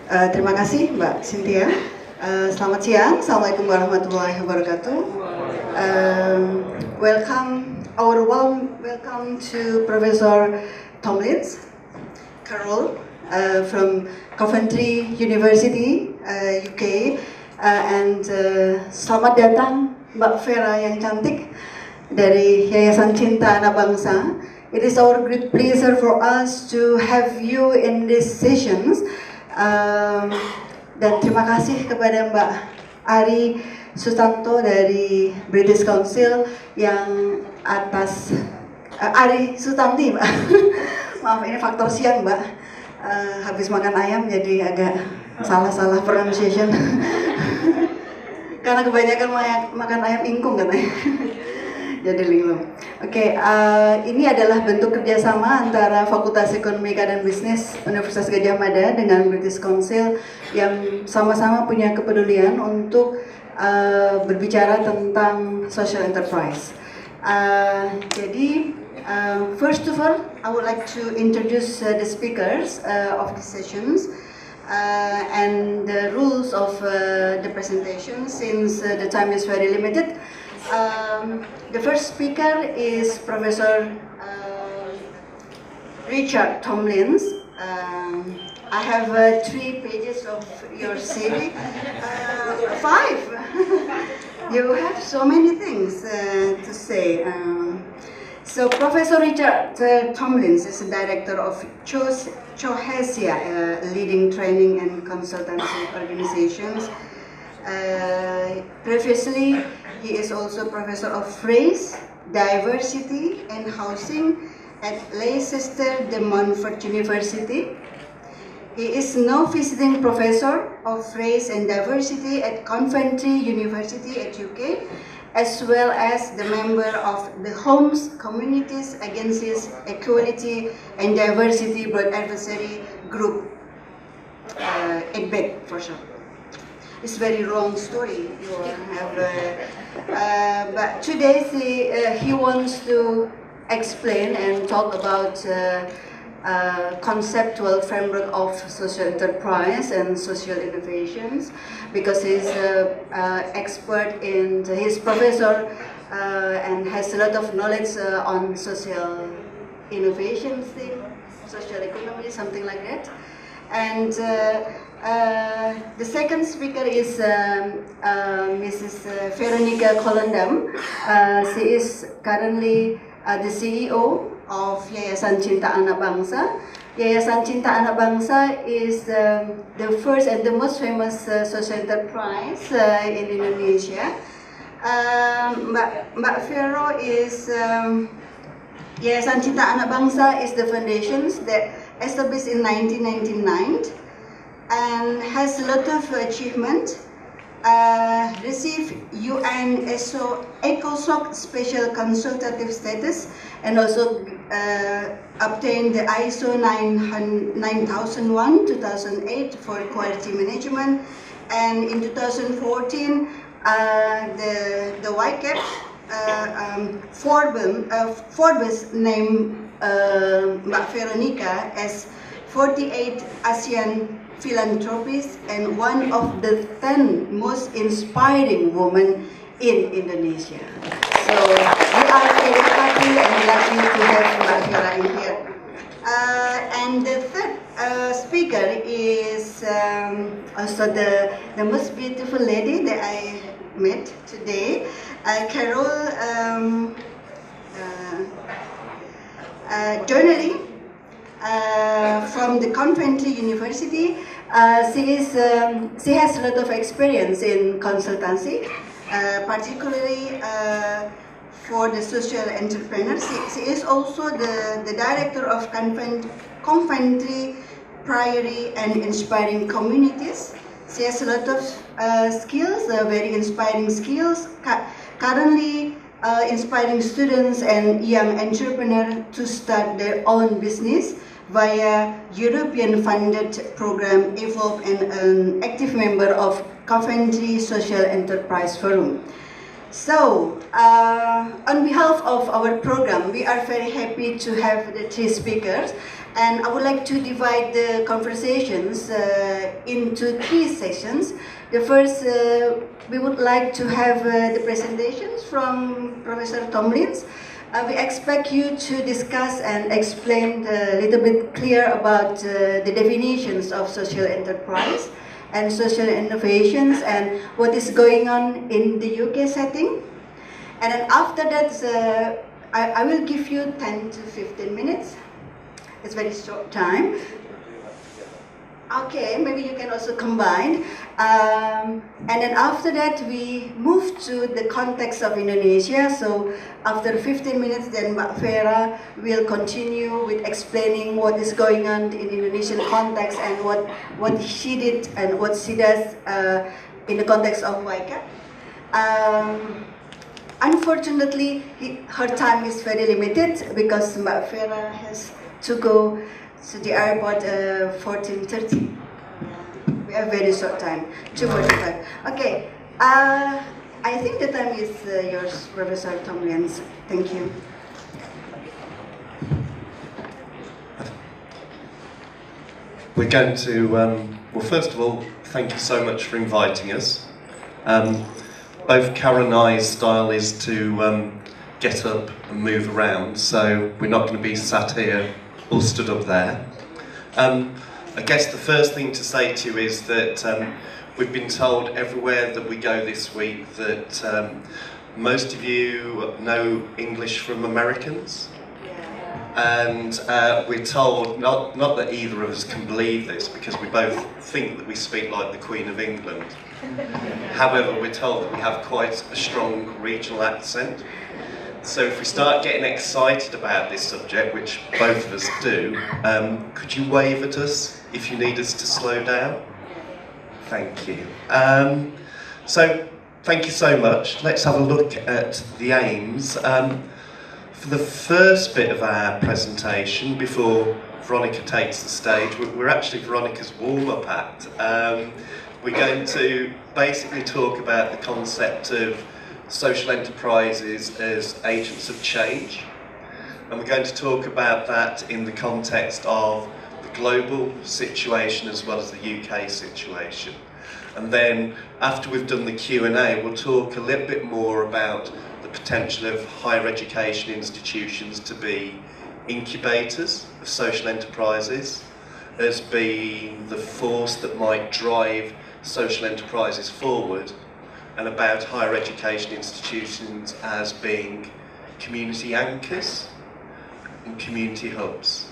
Terima kasih Mbak Cynthia. Selamat siang, Assalamualaikum warahmatullahi wabarakatuh. Our warm welcome to Professor Tomlins, Carole from Coventry University, UK, and selamat datang Mbak Vera yang cantik dari Yayasan Cinta, Anak, Bangsa. It is our great pleasure for us to have you in these sessions. Dan terima kasih kepada Mbak Ari Sutanto dari British Council yang atas Ari Sutanti, Mbak. Maaf, ini faktor siang, Mbak. Habis makan ayam jadi agak salah pronunciation. Karena kebanyakan makan ayam ingkung katanya. Jadi linglung. Oke, ini adalah bentuk kerjasama antara Fakultas Ekonomika dan Bisnis Universitas Gadjah Mada dengan British Council yang sama-sama punya kepedulian untuk berbicara tentang social enterprise. First of all, I would like to introduce the speakers of the sessions and the rules of the presentation since the time is very limited. The first speaker is Professor Richard Tomlins. I have 3 pages of your CV. 5. You have so many things to say. So Professor Richard Tomlins is the director of Chohesia, leading training and consultancy organizations. Previously, he is also professor of race, diversity, and housing at Leicester de Montfort University. He is now visiting professor of race and diversity at Coventry University at UK, as well as the member of the Homes Communities Against Equality and Diversity Broad Advisory Group, EDBEG for short. It's very long story. You have, but today he wants to explain and talk about conceptual framework of social enterprise and social innovations, because he's expert in, he's professor and has a lot of knowledge on social innovations thing, social economy, something like that. And the second speaker is Mrs. Veronica Colondam. She is currently the CEO of Yayasan Cinta, Anak, Bangsa. Yayasan Cinta, Anak, Bangsa is the first and the most famous social enterprise in Indonesia. Mbak Vero is Yayasan Cinta, Anak, Bangsa is the foundations that established in 1999 and has a lot of achievement. Received UN ECOSOC special consultative status, and also obtained the ISO 9001-2008 for quality management. And in 2014, the YCAB Forbes named Mbak Veronica as 48 ASEAN philanthropist and one of the 10 most inspiring women in Indonesia. So we are very happy and lucky to have Mbak Vera in here. And the third speaker is also the most beautiful lady that I met today, Carole Donnelly. From the Coventry University. She has a lot of experience in consultancy, particularly for the social entrepreneurs. She is also the director of Coventry Priory and Inspiring Communities. She has a lot of skills, very inspiring skills, currently inspiring students and young entrepreneurs to start their own business via European-funded program Evolve, and an active member of Coventry Social Enterprise Forum. So, on behalf of our program, we are very happy to have the 3 speakers, And I would like to divide the conversations into 3 sections. The first, we would like to have the presentations from Professor Tomlins. We expect you to discuss and explain a little bit clear about the definitions of social enterprise and social innovations and what is going on in the UK setting. And then after that, I will give you 10 to 15 minutes. It's very short time. Okay, maybe you can also combine. And then after that, we move to the context of Indonesia. So after 15 minutes, then Mbak Vera will continue with explaining what is going on in Indonesian context and what she did and what she does in the context of YCAB. Unfortunately, her time is very limited because Mbak Vera has to go to the airport 14:30. We have very short time, 2:45. Okay, I think the time is yours, Professor Tomlins. Thank you. We're going to, well, first of all, thank you so much for inviting us. Both Carole and I's style is to get up and move around, so we're not going to be sat here or stood up there. I guess the first thing to say to you is that we've been told everywhere that we go this week that most of you know English from Americans. And we're told, not that either of us can believe this, because we both think that we speak like the Queen of England. However, we're told that we have quite a strong regional accent. So if we start getting excited about this subject, which both of us do, could you wave at us if you need us to slow down? Thank you. So, thank you so much. Let's have a look at the aims. For the first bit of our presentation, before Veronica takes the stage, we're actually Veronica's warm-up act. We're going to basically talk about the concept of social enterprises as agents of change. And we're going to talk about that in the context of the global situation as well as the UK situation. And then after we've done the Q&A, we'll talk a little bit more about the potential of higher education institutions to be incubators of social enterprises, as being the force that might drive social enterprises forward, and about higher education institutions as being community anchors and community hubs.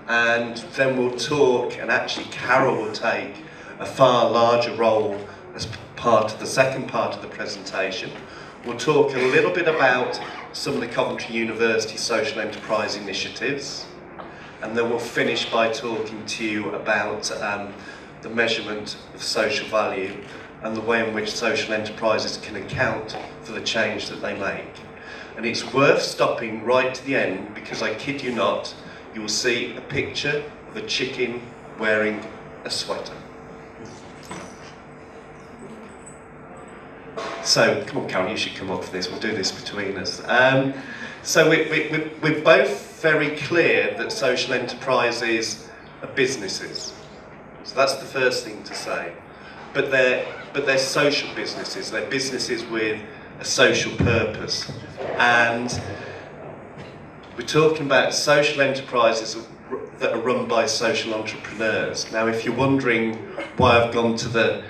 And then we'll talk, and actually Carole will take a far larger role as part of the second part of the presentation. We'll talk a little bit about some of the Coventry University social enterprise initiatives, and then we'll finish by talking to you about the measurement of social value and the way in which social enterprises can account for the change that they make. And it's worth stopping right to the end, because I kid you not, you will see a picture of a chicken wearing a sweater. So, come on Carole, you should come up for this, we'll do this between us. So we're both very clear that social enterprises are businesses. So that's the first thing to say. But they're social businesses, they're businesses with a social purpose. And we're talking about social enterprises that are run by social entrepreneurs. Now, if you're wondering why I've gone to the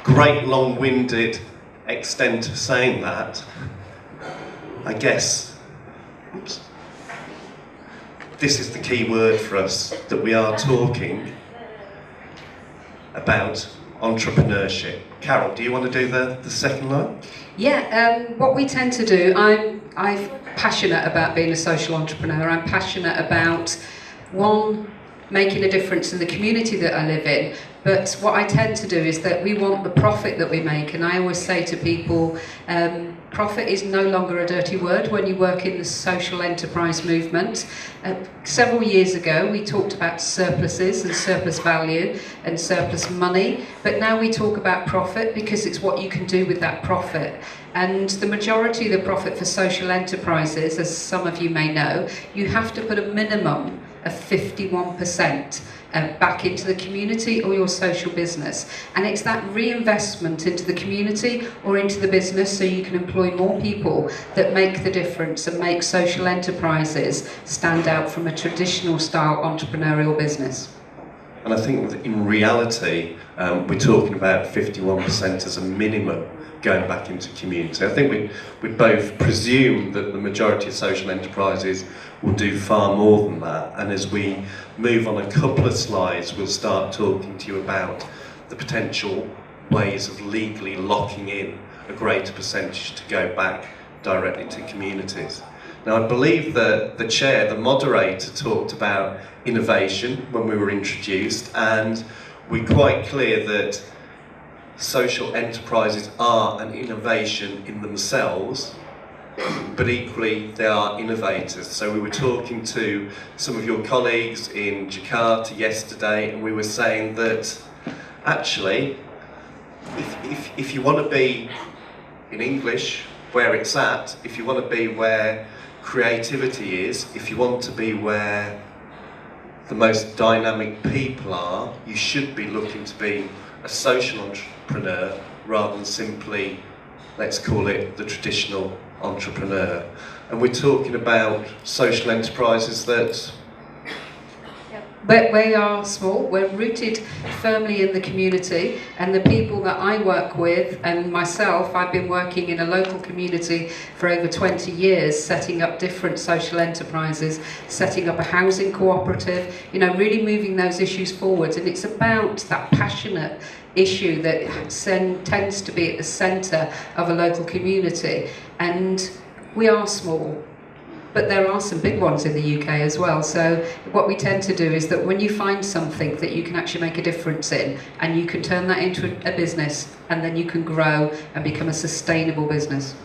great long-winded extent of saying that, I guess, oops, this is the key word for us, that we are talking about entrepreneurship. Carole, do you want to do the second line? Yeah, what we tend to do, I'm passionate about being a social entrepreneur. I'm passionate about, one, making a difference in the community that I live in. But what I tend to do is that we want the profit that we make. And I always say to people, profit is no longer a dirty word when you work in the social enterprise movement. Several years ago, we talked about surpluses and surplus value and surplus money. But now we talk about profit because it's what you can do with that profit. And the majority of the profit for social enterprises, as some of you may know, you have to put a minimum of 51% back into the community or your social business. And it's that reinvestment into the community or into the business so you can employ more people that make the difference and make social enterprises stand out from a traditional style entrepreneurial business. And I think in reality, we're talking about 51% as a minimum going back into community. I think we both presume that the majority of social enterprises will do far more than that. And as we move on a couple of slides, we'll start talking to you about the potential ways of legally locking in a greater percentage to go back directly to communities. Now, I believe that the chair, the moderator, talked about innovation when we were introduced, and we're quite clear that social enterprises are an innovation in themselves, but equally they are innovators. So we were talking to some of your colleagues in Jakarta yesterday, and we were saying that actually, if you want to be in English where it's at, if you want to be where creativity is, if you want to be where the most dynamic people are, you should be looking to be a social entrepreneur rather than simply, let's call it, the traditional entrepreneur. And we're talking about social enterprises that... But we are small, we're rooted firmly in the community, and the people that I work with, and myself, I've been working in a local community for over 20 years, setting up different social enterprises, setting up a housing cooperative, you know, really moving those issues forward. And it's about that passionate issue that tends to be at the centre of a local community. And we are small, but there are some big ones in the UK as well. So what we tend to do is that when you find something that you can actually make a difference in, and you can turn that into a business, and then you can grow and become a sustainable business.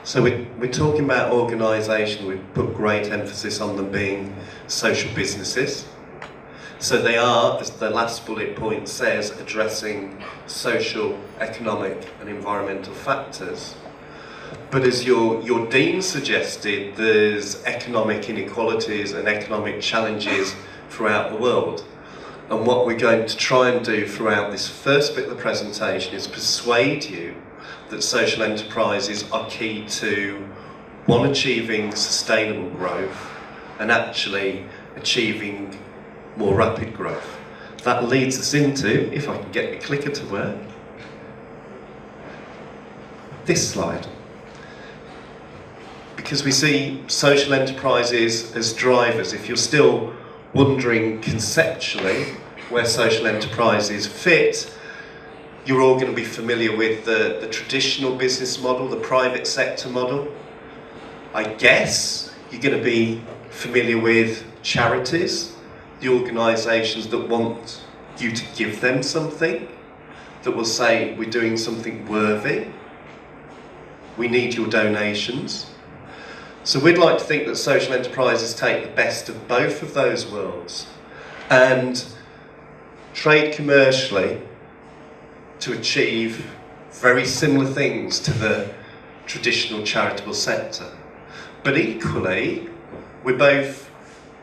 So we're talking about organisation. We've put great emphasis on them being social businesses. So they are, as the last bullet point says, addressing social, economic and environmental factors. But as your dean suggested, there's economic inequalities and economic challenges throughout the world. And what we're going to try and do throughout this first bit of the presentation is persuade you that social enterprises are key to, one, achieving sustainable growth, and actually achieving more rapid growth. That leads us into, if I can get the clicker to work, this slide. Because we see social enterprises as drivers. If you're still wondering conceptually where social enterprises fit, you're all going to be familiar with the traditional business model, the private sector model. I guess you're going to be familiar with charities, the organisations that want you to give them something, that will say, we're doing something worthy, we need your donations. So we'd like to think that social enterprises take the best of both of those worlds and trade commercially to achieve very similar things to the traditional charitable sector. But equally, we both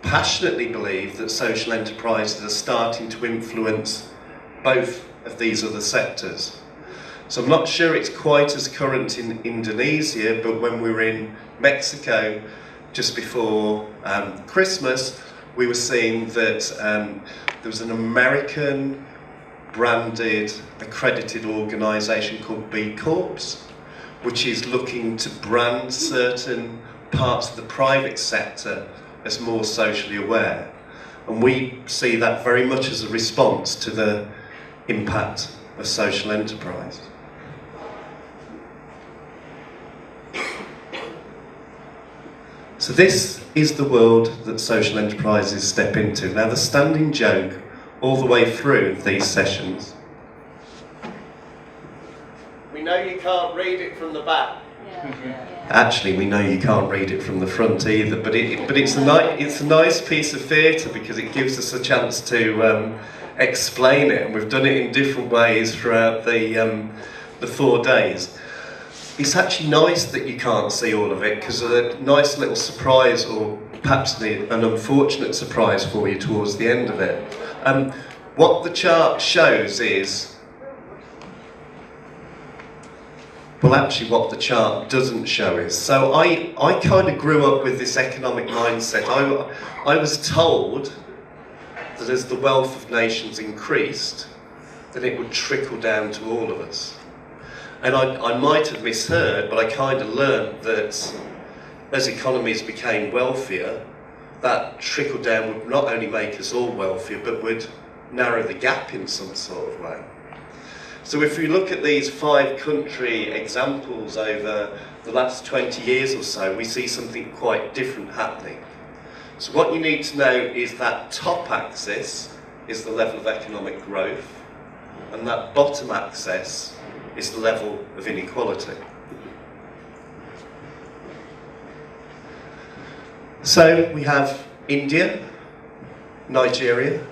passionately believe that social enterprises are starting to influence both of these other sectors. So I'm not sure it's quite as current in Indonesia, but when we were in Mexico just before Christmas, we were seeing that there was an American branded accredited organisation called B Corps, which is looking to brand certain parts of the private sector as more socially aware. And we see that very much as a response to the impact of social enterprise. So this is the world that social enterprises step into. Now the standing joke all the way through these sessions. We know you can't read it from the back. Actually, we know you can't read it from the front either, but it's a nice piece of theatre because it gives us a chance to explain it, and we've done it in different ways throughout the 4 days. it's actually nice that you can't see all of it, because a nice little surprise, or perhaps an unfortunate surprise for you towards the end of it. What the chart shows is, well, actually what the chart doesn't show is, so I kind of grew up with this economic mindset. I was told that as the wealth of nations increased, then it would trickle down to all of us. And I might have misheard, but I kind of learned that as economies became wealthier, that trickle down would not only make us all wealthier, but would narrow the gap in some sort of way. So if we look at these 5 country examples over the last 20 years or so, we see something quite different happening. So what you need to know is that top axis is the level of economic growth, and that bottom axis is the level of inequality. So we have India, Nigeria,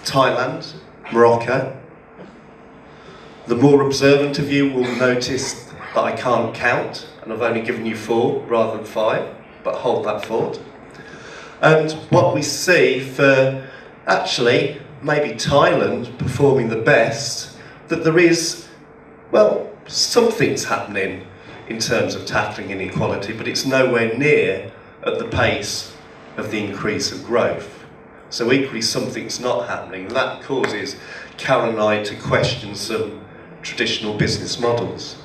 Thailand, Morocco. The more observant of you will notice that I can't count, and I've only given you 4 rather than 5, but hold that thought. And what we see for, actually, maybe Thailand performing the best, that there is, well, something's happening in terms of tackling inequality, but it's nowhere near at the pace of the increase of growth. So equally something's not happening, and that causes Carole and I to question some traditional business models.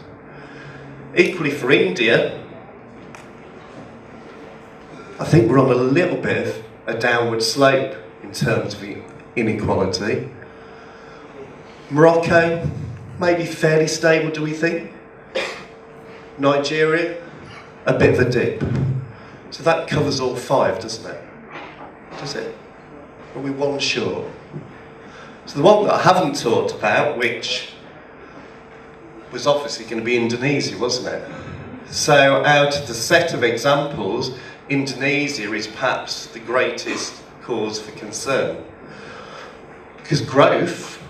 Equally for India, I think we're on a little bit of a downward slope in terms of inequality. Morocco, maybe fairly stable, do we think? Nigeria, a bit of a dip. So that covers all 5, doesn't it? Does it? Are we one short? So the one that I haven't talked about, which was obviously going to be Indonesia, wasn't it? So out of the set of examples, Indonesia is perhaps the greatest cause for concern. Because growth,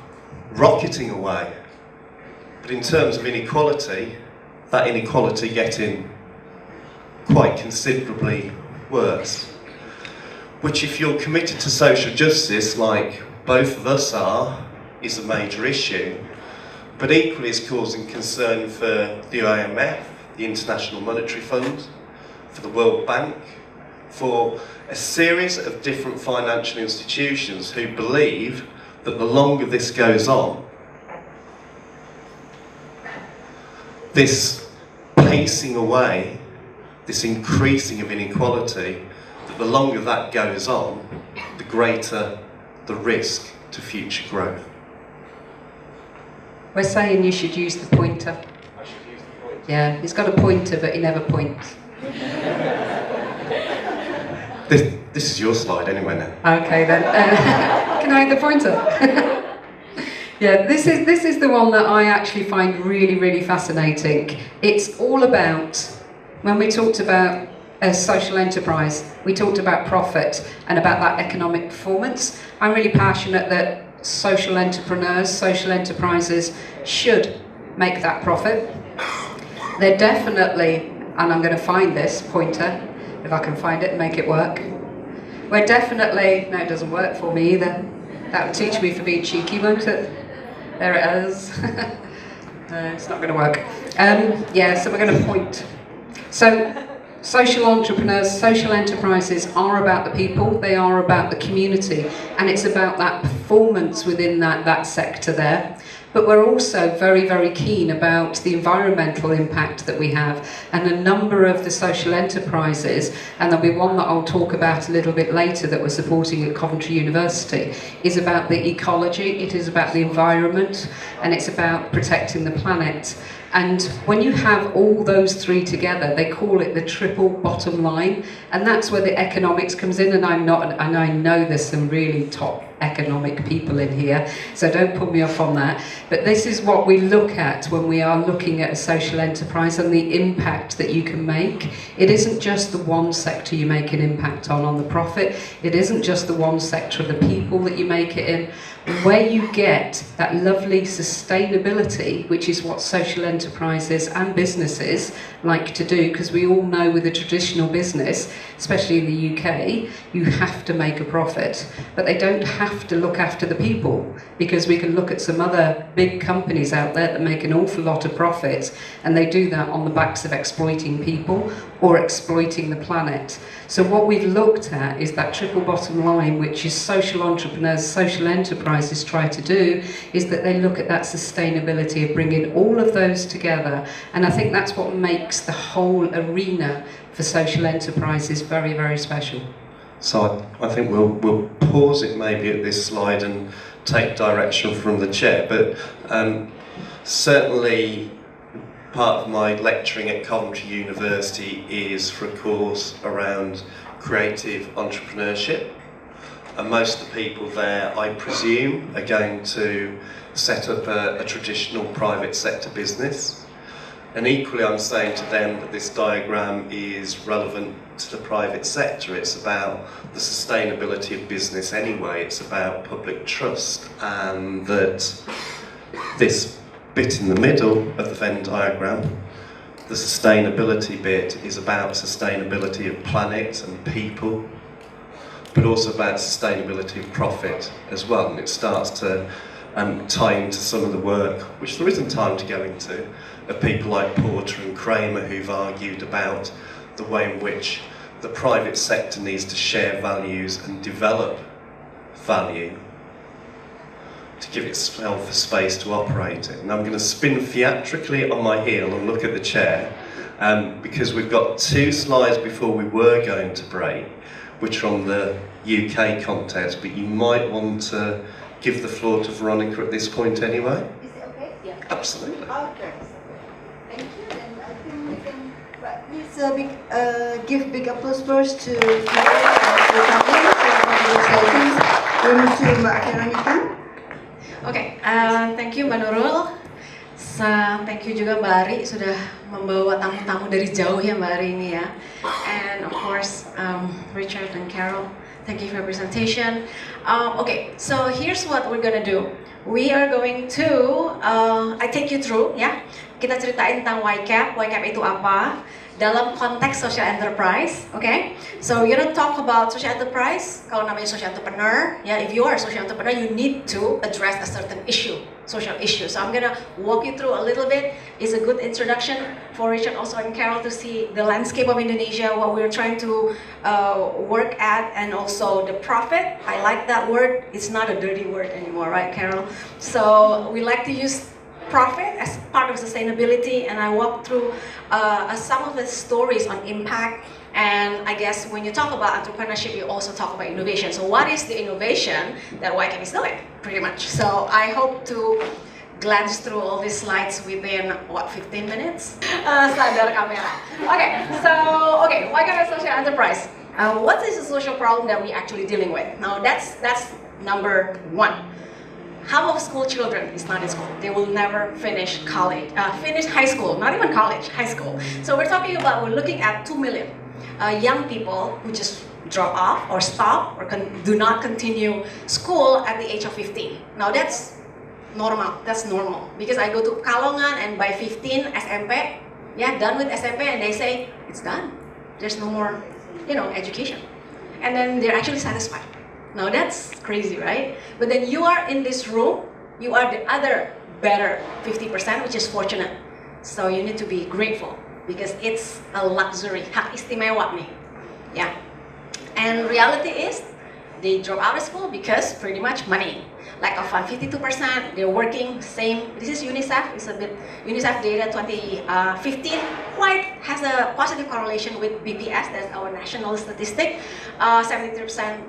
rocketing away. But in terms of inequality, that inequality getting quite considerably worse. Which, if you're committed to social justice, like both of us are, is a major issue. But equally is causing concern for the IMF, the International Monetary Fund, for the World Bank, for a series of different financial institutions who believe that the longer this goes on, this pacing away, this increasing of inequality, that the longer that goes on, the greater the risk to future growth. We're saying you should use the pointer. I should use the pointer? Yeah, he's got a pointer, but he never points. This is your slide anyway now. Okay then. Can I have the pointer? Yeah, this is the one that I actually find really, really fascinating. It's all about, when we talked about a social enterprise, we talked about profit and about that economic performance. I'm really passionate that social entrepreneurs, social enterprises should make that profit. They're definitely, and I'm going to find this pointer, if I can find it and make it work. We're definitely, no, it doesn't work for me either. That would teach me for being cheeky, won't it? There it is. No, it's not going to work. Yeah, so we're going to point. So, social entrepreneurs, social enterprises are about the people, they are about the community, and it's about that performance within that sector there. But we're also very, very keen about the environmental impact that we have, and a number of the social enterprises, and there'll be one that I'll talk about a little bit later that we're supporting at Coventry University, is about the ecology, it is about the environment, and it's about protecting the planet. And when you have all those 3 together, they call it the triple bottom line, and that's where the economics comes in. And I know there's some really top economic people in here, so don't put me off on that. But this is what we look at when we are looking at a social enterprise and the impact that you can make. It isn't just the one sector you make an impact on the profit. It isn't just the one sector of the people that you make it in. Where you get that lovely sustainability, which is what social enterprises and businesses like to do, because we all know with a traditional business, especially in the UK, you have to make a profit, but they don't have to look after the people, because we can look at some other big companies out there that make an awful lot of profit, and they do that on the backs of exploiting people or exploiting the planet. So what we've looked at is that triple bottom line, which is social entrepreneurs, social enterprises try to do, is that they look at that sustainability of bringing all of those together. And I think that's what makes the whole arena for social enterprises very, very special. So I think we'll pause it maybe at this slide and take direction from the chair, but certainly part of my lecturing at Coventry University is for a course around creative entrepreneurship, and most of the people there, I presume, are going to set up a traditional private sector business. And equally, I'm saying to them that this diagram is relevant to the private sector. It's about the sustainability of business anyway. It's about public trust, and that this bit in the middle of the Venn diagram, the sustainability bit, is about sustainability of planet and people, but also about sustainability of profit as well. And it starts to tie into some of the work, which there isn't time to go into, of people like Porter and Kramer, who've argued about the way in which the private sector needs to share values and develop value to give itself a space to operate it. And I'm going to spin theatrically on my heel and look at the chair, because we've got 2 slides before we were going to break, which are on the UK context, but you might want to give the floor to Veronica at this point anyway. Is it okay? Yeah. Absolutely. Okay. Thank you. And I think we can please give big applause first to Tomlins for the sessions. We move to Veronica. Oke, thank you Mbak Nurul. Thank you juga Mbak Ari sudah membawa tamu-tamu dari jauh ya Mbak Ari ini ya. And of course, Richard and Carole, thank you for your presentation. Okay, so here's what we're gonna do. We are going to, I take you through ya. Kita ceritain tentang YCAB. YCAB itu apa? Dalam konteks social enterprise, okay? So we're gonna talk about social enterprise. Kalau namanya social entrepreneur, yeah, if you are a social entrepreneur, you need to address a certain issue, social issue. So I'm gonna walk you through a little bit. It's a good introduction for Richard also and Carole to see the landscape of Indonesia, what we're trying to work at, and also the profit. I like that word. It's not a dirty word anymore, right, Carole? So we like to use profit as part of sustainability, and I walk through some of the stories on impact. And I guess when you talk about entrepreneurship, you also talk about innovation. So what is the innovation that YCAB is doing, pretty much? So I hope to glance through all these slides within, what, 15 minutes? Sadar kamera. Okay, so, YCAB is social enterprise. What is the social problem that we're actually dealing with? Now that's number 1. Half of school children is not in school. They will never finish college, finish high school, not even college, high school. So we're looking at 2 million young people who just drop off or stop or do not continue school at the age of 15. Now that's normal, because I go to Kalongan and by 15 SMP, yeah, done with SMP, and they say, it's done. There's no more, education. And then they're actually satisfied. Now that's crazy, right? But then you are in this room, you are the other better 50%, which is fortunate. So you need to be grateful because it's a luxury, hak istimewa nih. Yeah. And reality is, they drop out of school because pretty much money. Lack of fund, 52%, they're working, same. This is UNICEF, it's a bit, UNICEF data 2015 quite has a positive correlation with BPS, that's our national statistic. 73%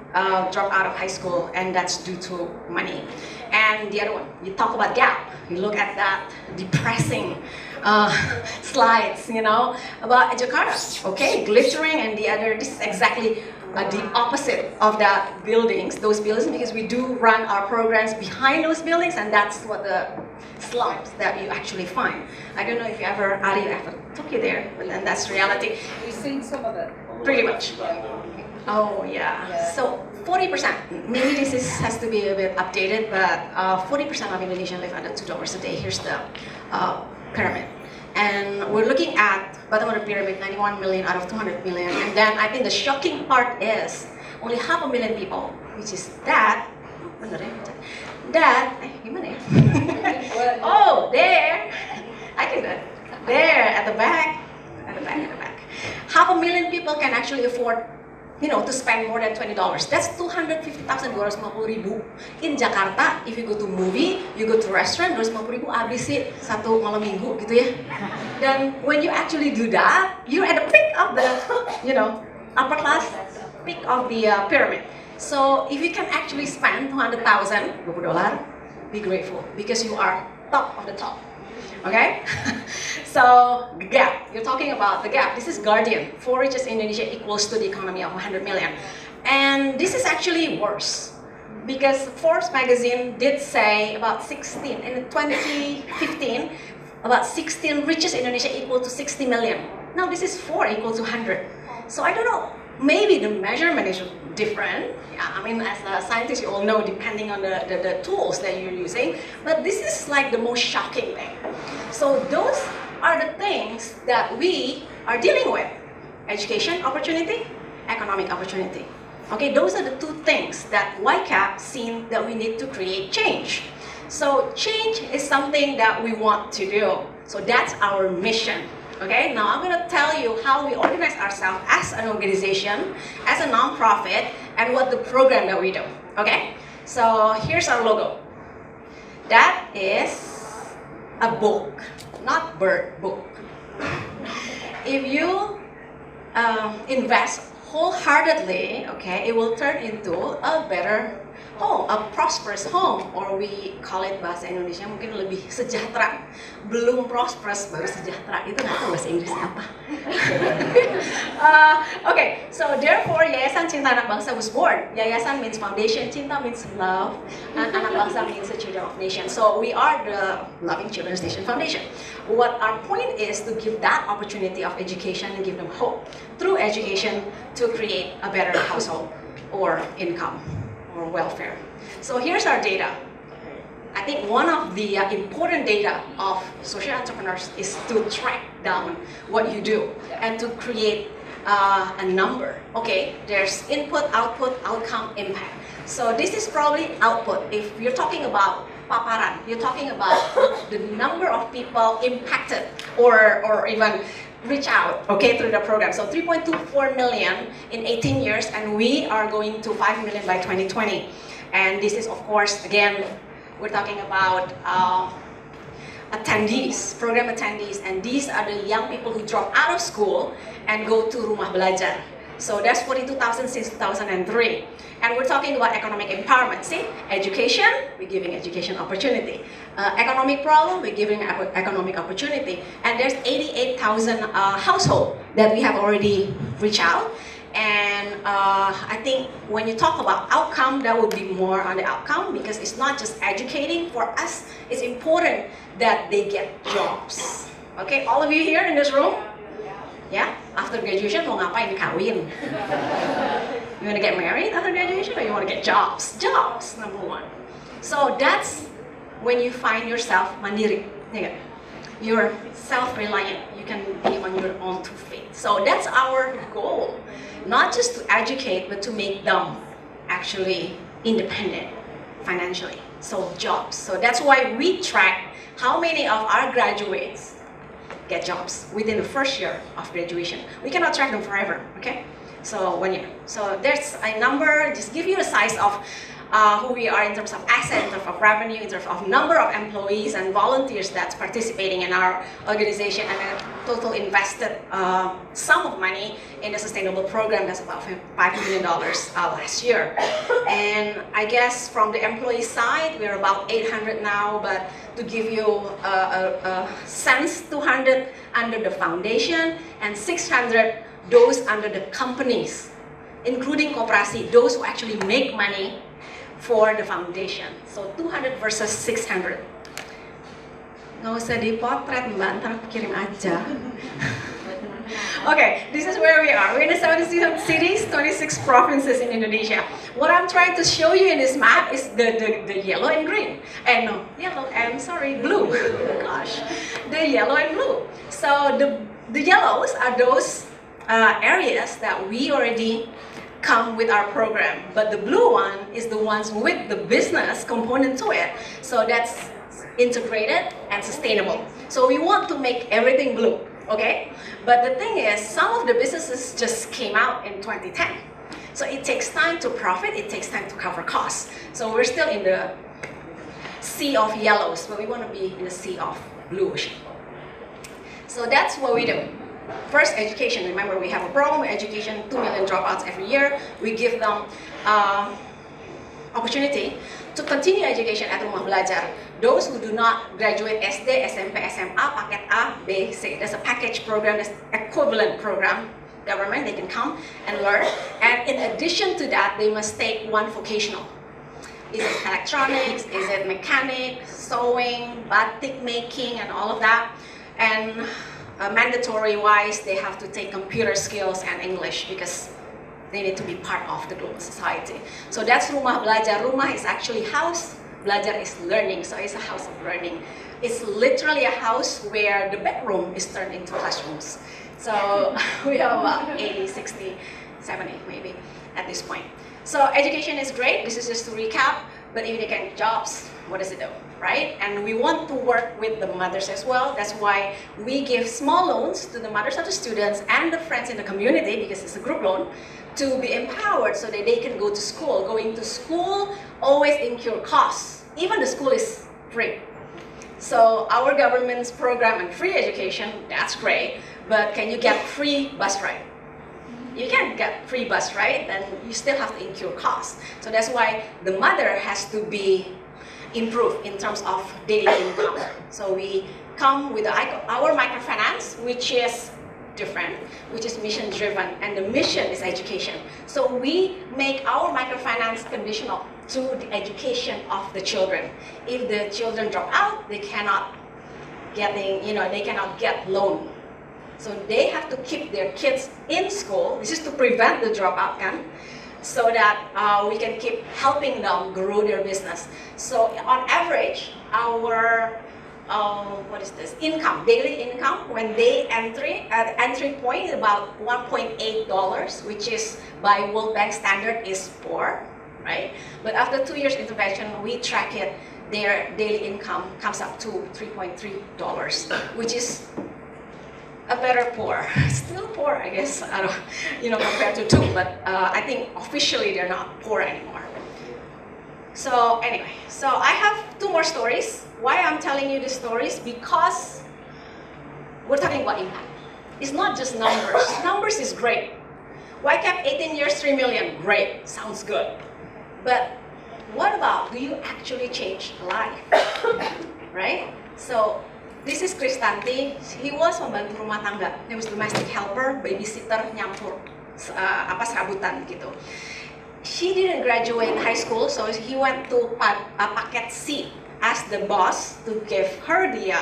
drop out of high school, and that's due to money. And the other one, you talk about gap, you look at that depressing slides, about Jakarta, okay, glittering, and the other, this is exactly the opposite of that buildings, those buildings, because we do run our programs behind those buildings, and that's what the slums that you actually find. I don't know if Ari ever took you there, but then that's reality. We've seen some of it. Pretty much. Oh yeah. So 40%. Maybe has to be a bit updated, but 40% of Indonesians live under $2 a day. Here's the pyramid, and we're looking at bottom of the pyramid, 91 million out of 200 million. And then I think the shocking part is only 500,000 people, which is that. Gimana ya? Oh, there. I can do it. There at the back. 500,000 people can actually afford, to spend more than $20. That's 250,000, 250,000. In Jakarta, if you go to movie, you go to restaurant, 250,000 habis sih satu malam minggu gitu ya. Then when you actually do that, you're at the peak of the, upper class, peak of the pyramid. So if you can actually spend 200,000 $20, be grateful because you are top of the top. Okay, so the gap, you're talking about the gap. This is Guardian, 4 richest in Indonesia equals to the economy of 100 million. And this is actually worse because Forbes magazine did say about 16, in 2015, about 16 richest in Indonesia equal to 60 million. Now this is 4 equal to 100. So I don't know, maybe the measurement is different. Yeah, I mean, as a scientist, you all know, depending on the tools that you're using, but this is like the most shocking thing. So those are the things that we are dealing with. Education opportunity, economic opportunity. Okay, those are the two things that YCAB seen that we need to create change. So change is something that we want to do. So that's our mission. Okay, now I'm going to tell you how we organize ourselves as an organization, as a non-profit, and what the program that we do. Okay, so here's our logo. That is a book, not bird, book. If you invest wholeheartedly, okay, it will turn into a better home, a prosperous home, or we call it bahasa Indonesia mungkin lebih sejahtera. Belum prosperous baru sejahtera, itu nggak tahu bahasa Inggrisnya apa. Okay, so therefore Yayasan Cinta Anak Bangsa was born. Yayasan means foundation, Cinta means love, and Anak Bangsa means the children of nation. So we are the Loving Children's Nation Foundation. What our point is to give that opportunity of education and give them hope through education to create a better household or income or welfare. So here's our data. I think one of the important data of social entrepreneurs is to track down what you do and to create a number. Okay, there's input, output, outcome, impact. So this is probably output. If you're talking about paparan, you're talking about the number of people impacted or even reach out, okay, through the program. So 3.24 million in 18 years, and we are going to 5 million by 2020. And this is, of course, again, we're talking about attendees, program attendees, and these are the young people who drop out of school and go to Rumah Belajar. So that's 42,000 since 2003. And we're talking about economic empowerment. See, education, we're giving education opportunity. Economic problem, we're giving economic opportunity. And there's 88,000 households that we have already reached out. And I think when you talk about outcome, that would be more on the outcome because it's not just educating. For us, it's important that they get jobs. Okay, all of you here in this room? Yeah, after graduation, mau ngapain? Kawin. You want to get married after graduation or you want to get jobs? Jobs, number one. So that's when you find yourself mandiri. You're self-reliant. You can be on your own 2 feet. So that's our goal. Not just to educate, but to make them actually independent financially. So jobs. So that's why we track how many of our graduates get jobs within the first year of graduation. We cannot track them forever, okay? So 1 year. So there's a number, just give you a size of who we are in terms of asset, in terms of revenue, in terms of number of employees and volunteers that's participating in our organization, and a total invested sum of money in the sustainable program. That's about $5 million last year. And I guess from the employee side, we're about 800 now, but to give you a sense, 200 under the foundation and 600 those under the companies including koperasi, those who actually make money for the foundation. So 200 versus 600. Nggak usah dipotret mbak, ntar aku kirim aja. Okay, this is where we are. We're in the 77 cities, 26 provinces in Indonesia. What I'm trying to show you in this map is the yellow and green. And no, yellow and blue. Gosh, the yellow and blue. So the yellows are those areas that we already come with our program. But the blue one is the ones with the business component to it. So that's integrated and sustainable. So we want to make everything blue. Okay, but the thing is, some of the businesses just came out in 2010. So it takes time to profit, it takes time to cover costs. So we're still in the sea of yellows, but we want to be in the sea of bluish. So that's what we do. First, education. Remember, we have a program with education, 2 million dropouts every year. We give them opportunity to continue education at Rumah Belajar. Those who do not graduate SD, SMP, SMA, paket A, B, C. There's a package program, there's equivalent program, government, they can come and learn. And in addition to that, they must take one vocational. Is it electronics, is it mechanic, sewing, batik making, and all of that. And mandatory-wise, they have to take computer skills and English because they need to be part of the global society. So that's Rumah Belajar. Rumah is actually house. Belajar is learning, so it's a house of learning. It's literally a house where the bedroom is turned into classrooms. So we have about 80, 60, 70 maybe at this point. So education is great. This is just to recap. But if they get jobs, what does it do, right? And we want to work with the mothers as well. That's why we give small loans to the mothers of the students and the friends in the community, because it's a group loan, to be empowered so that they can go to school. Going to school always incur costs. Even the school is free. So our government's program and free education, that's great, but can you get free bus ride? You can't get free bus ride, then you still have to incur costs. So that's why the mother has to be improved in terms of daily income. So we come with our microfinance, which is different, which is mission driven, and the mission is education. So we make our microfinance conditional to the education of the children. If the children drop out, they cannot get loan. So they have to keep their kids in school. This is to prevent the dropout, so that we can keep helping them grow their business. So on average, our income, daily income, when they entry point about $1.8, which is by World Bank standard is poor, right? But after 2 years intervention, we track it, their daily income comes up to $3.3, which is a better poor. Still poor, I guess, compared to 2, but I think officially they're not poor anymore. So anyway, so I have 2 more stories. Why I'm telling you these stories? Because we're talking about impact. It's not just numbers. Numbers is great. YCAB 18 years, 3 million, great, sounds good. But what about, do you actually change a life? Right? So this is Kristanti. He was pembantu rumah tangga. He was domestic helper, babysitter, nyampur, serabutan gitu. She didn't graduate high school, so he went to paket C, asked the boss to give her the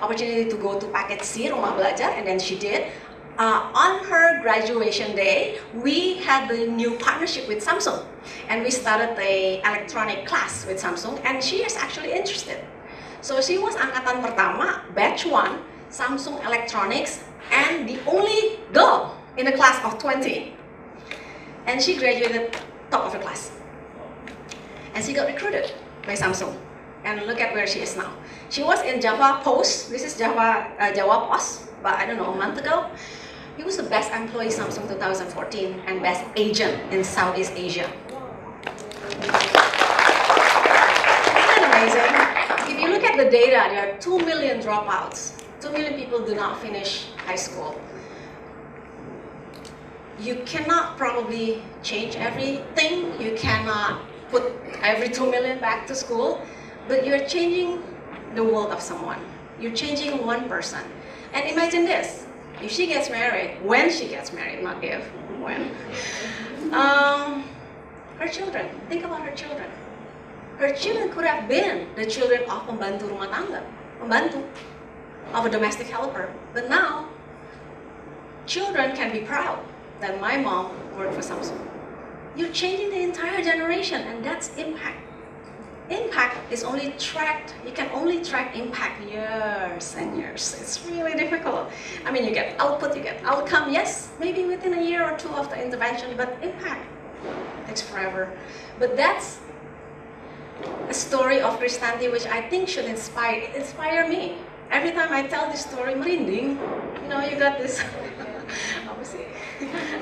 opportunity to go to paket C, Rumah Belajar, and then she did. On her graduation day, we had the new partnership with Samsung, and we started the electronic class with Samsung, and she is actually interested. So she was angkatan pertama, batch 1, Samsung Electronics, and the only girl in the class of 20. And she graduated top of the class. And she got recruited by Samsung. And look at where she is now. She was in Java Post. This is Java Post, but I don't know, a month ago. He was the best employee Samsung 2014 and best agent in Southeast Asia. Isn't that amazing? If you look at the data, there are 2 million dropouts. 2 million people do not finish high school. You cannot probably change everything. You cannot put every 2 million back to school, but you're changing the world of someone. You're changing one person. And imagine this, if she gets married, when she gets married, not if, when, Her children, think about her children. Her children could have been the children of pembantu rumah tangga, pembantu, of a domestic helper. But now, children can be proud that my mom worked for Samsung. You're changing the entire generation, and that's impact. Impact is only tracked, you can only track impact years and years. It's really difficult. I mean, you get output, you get outcome, yes, maybe within a year or two of the intervention, but impact takes forever. But that's a story of Kristanti which I think should inspire me. Every time I tell this story, merinding. You know, you got this, apa sih?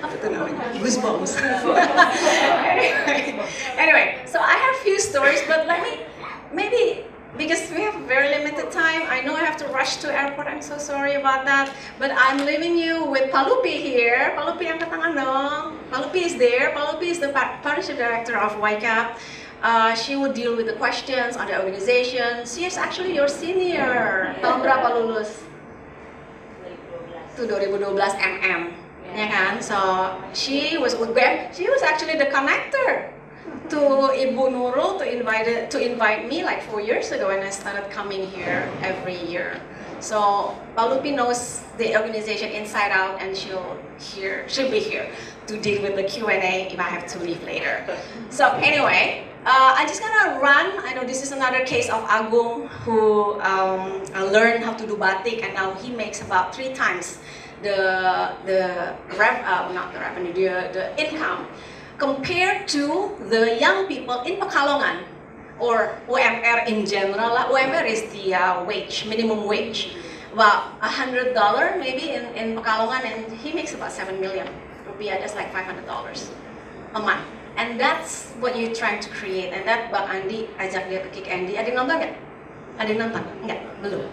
Apa tuh namanya? Goosebumps. Anyway, so I have few stories, but let me, maybe, because we have very limited time, I know I have to rush to airport, I'm so sorry about that, but I'm leaving you with Palupi here. Palupi, angkat tangan dong. Palupi is there. Palupi is the partnership director of YCAB. She would deal with the questions on the organization. She is actually your senior. Tahun berapa lulus? Itu 2012 MM, ya kan? So she was actually the connector to Ibu Nurul to invite me like 4 years ago when I started coming here every year. So Palupi knows the organization inside out, and she'll be here to deal with the Q&A if I have to leave later. So anyway, I just gonna run. I know this is another case of Agung who learned how to do batik, and now he makes about 3 times the income compared to the young people in Pekalongan, or UMR in general. UMR is the minimum wage, about $100 maybe in Pekalongan, and he makes about 7 million rupiah. That's like $500 a month. And that's what you're trying to create. And that Bang Andi ajak dia ke Kick Andy. Ada yang nonton nggak? Ada yang nonton? Nggak? Belum.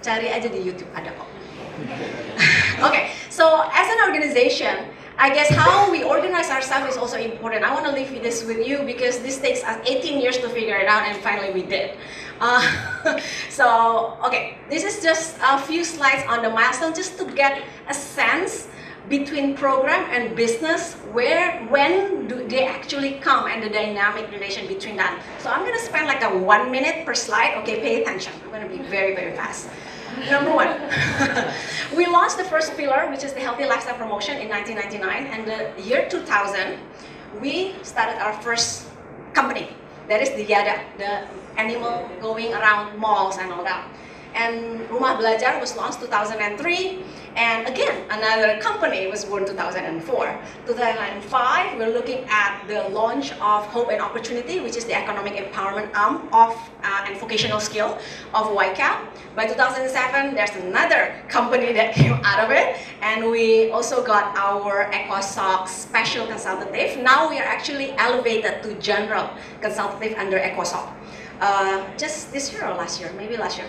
Cari aja di YouTube, ada kok. Okay, so as an organization, I guess how we organize ourselves is also important. I want to leave this with you because this takes us 18 years to figure it out, and finally we did. So, okay, this is just a few slides on the milestone just to get a sense between program and business, when do they actually come, and the dynamic relation between that. So I'm going to spend like a 1 minute per slide. Okay, pay attention. I'm going to be very, very fast. Number 1, we launched the first pillar, which is the healthy lifestyle promotion in 1999, and the year 2000, we started our first company. That is the Yada, the animal going around malls and all that. And Rumah Belajar was launched 2003, and again, another company was born 2004. 2005, we're looking at the launch of Hope and Opportunity, which is the economic empowerment arm of and vocational skill of YCAB. By 2007, there's another company that came out of it, and we also got our EcoSoc special consultative. Now we are actually elevated to general consultative under EcoSoc. Just this year or last year, maybe last year.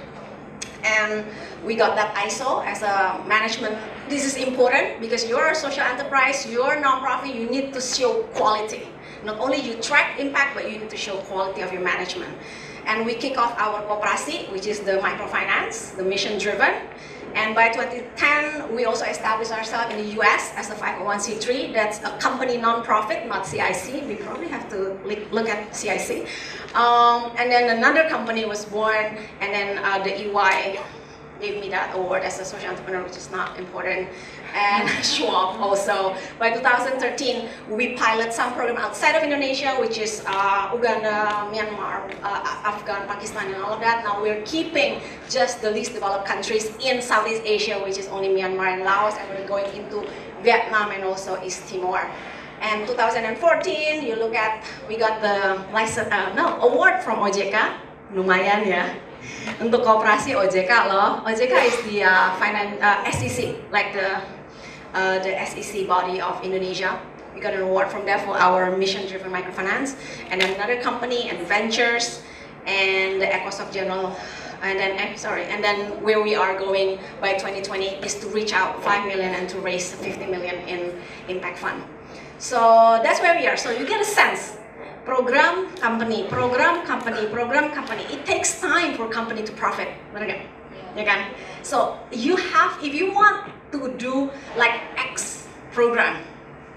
And we got that ISO as a management. This is important because you're a social enterprise, you're a non-profit, you need to show quality. Not only you track impact, but you need to show quality of your management. And we kick off our Koperasi, which is the microfinance, the mission-driven. And by 2010, we also established ourselves in the US as a 501c3. That's a company non-profit, not CIC. We probably have to look at CIC. And then another company was born, and then the EY gave me that award as a social entrepreneur, which is not important. And Schwab also. By 2013, we pilot some program outside of Indonesia, which is Uganda, Myanmar, Afghan, Pakistan, and all of that. Now we're keeping just the least developed countries in Southeast Asia, which is only Myanmar and Laos, and we're going into Vietnam and also East Timor. And 2014, you look at, we got the award from OJK, lumayan ya. Untuk kooperasi OJK loh. OJK is the SEC, like the SEC body of Indonesia. We got an award from there for our mission-driven microfinance, and then another company and ventures, and the EcoSoc General, and then where we are going by 2020 is to reach out 5 million and to raise 50 million in impact fund. So that's where we are. So you get a sense. Program, company, program, company, program, company. It takes time for company to profit. Benar kan? So you have, if you want to do like X program,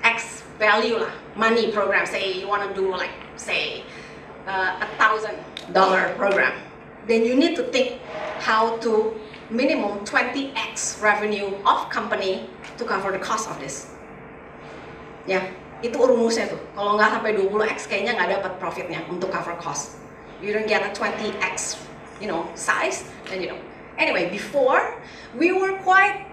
X value lah, money program. Say you want to do like say $1,000 program, then you need to think how to minimum 20x revenue of company to cover the cost of this. Ya, itu rumusnya tuh. Kalau nggak sampai 20x kayaknya nggak dapat profitnya untuk cover cost. You don't get a 20x, size, then you know. Anyway, before we were quite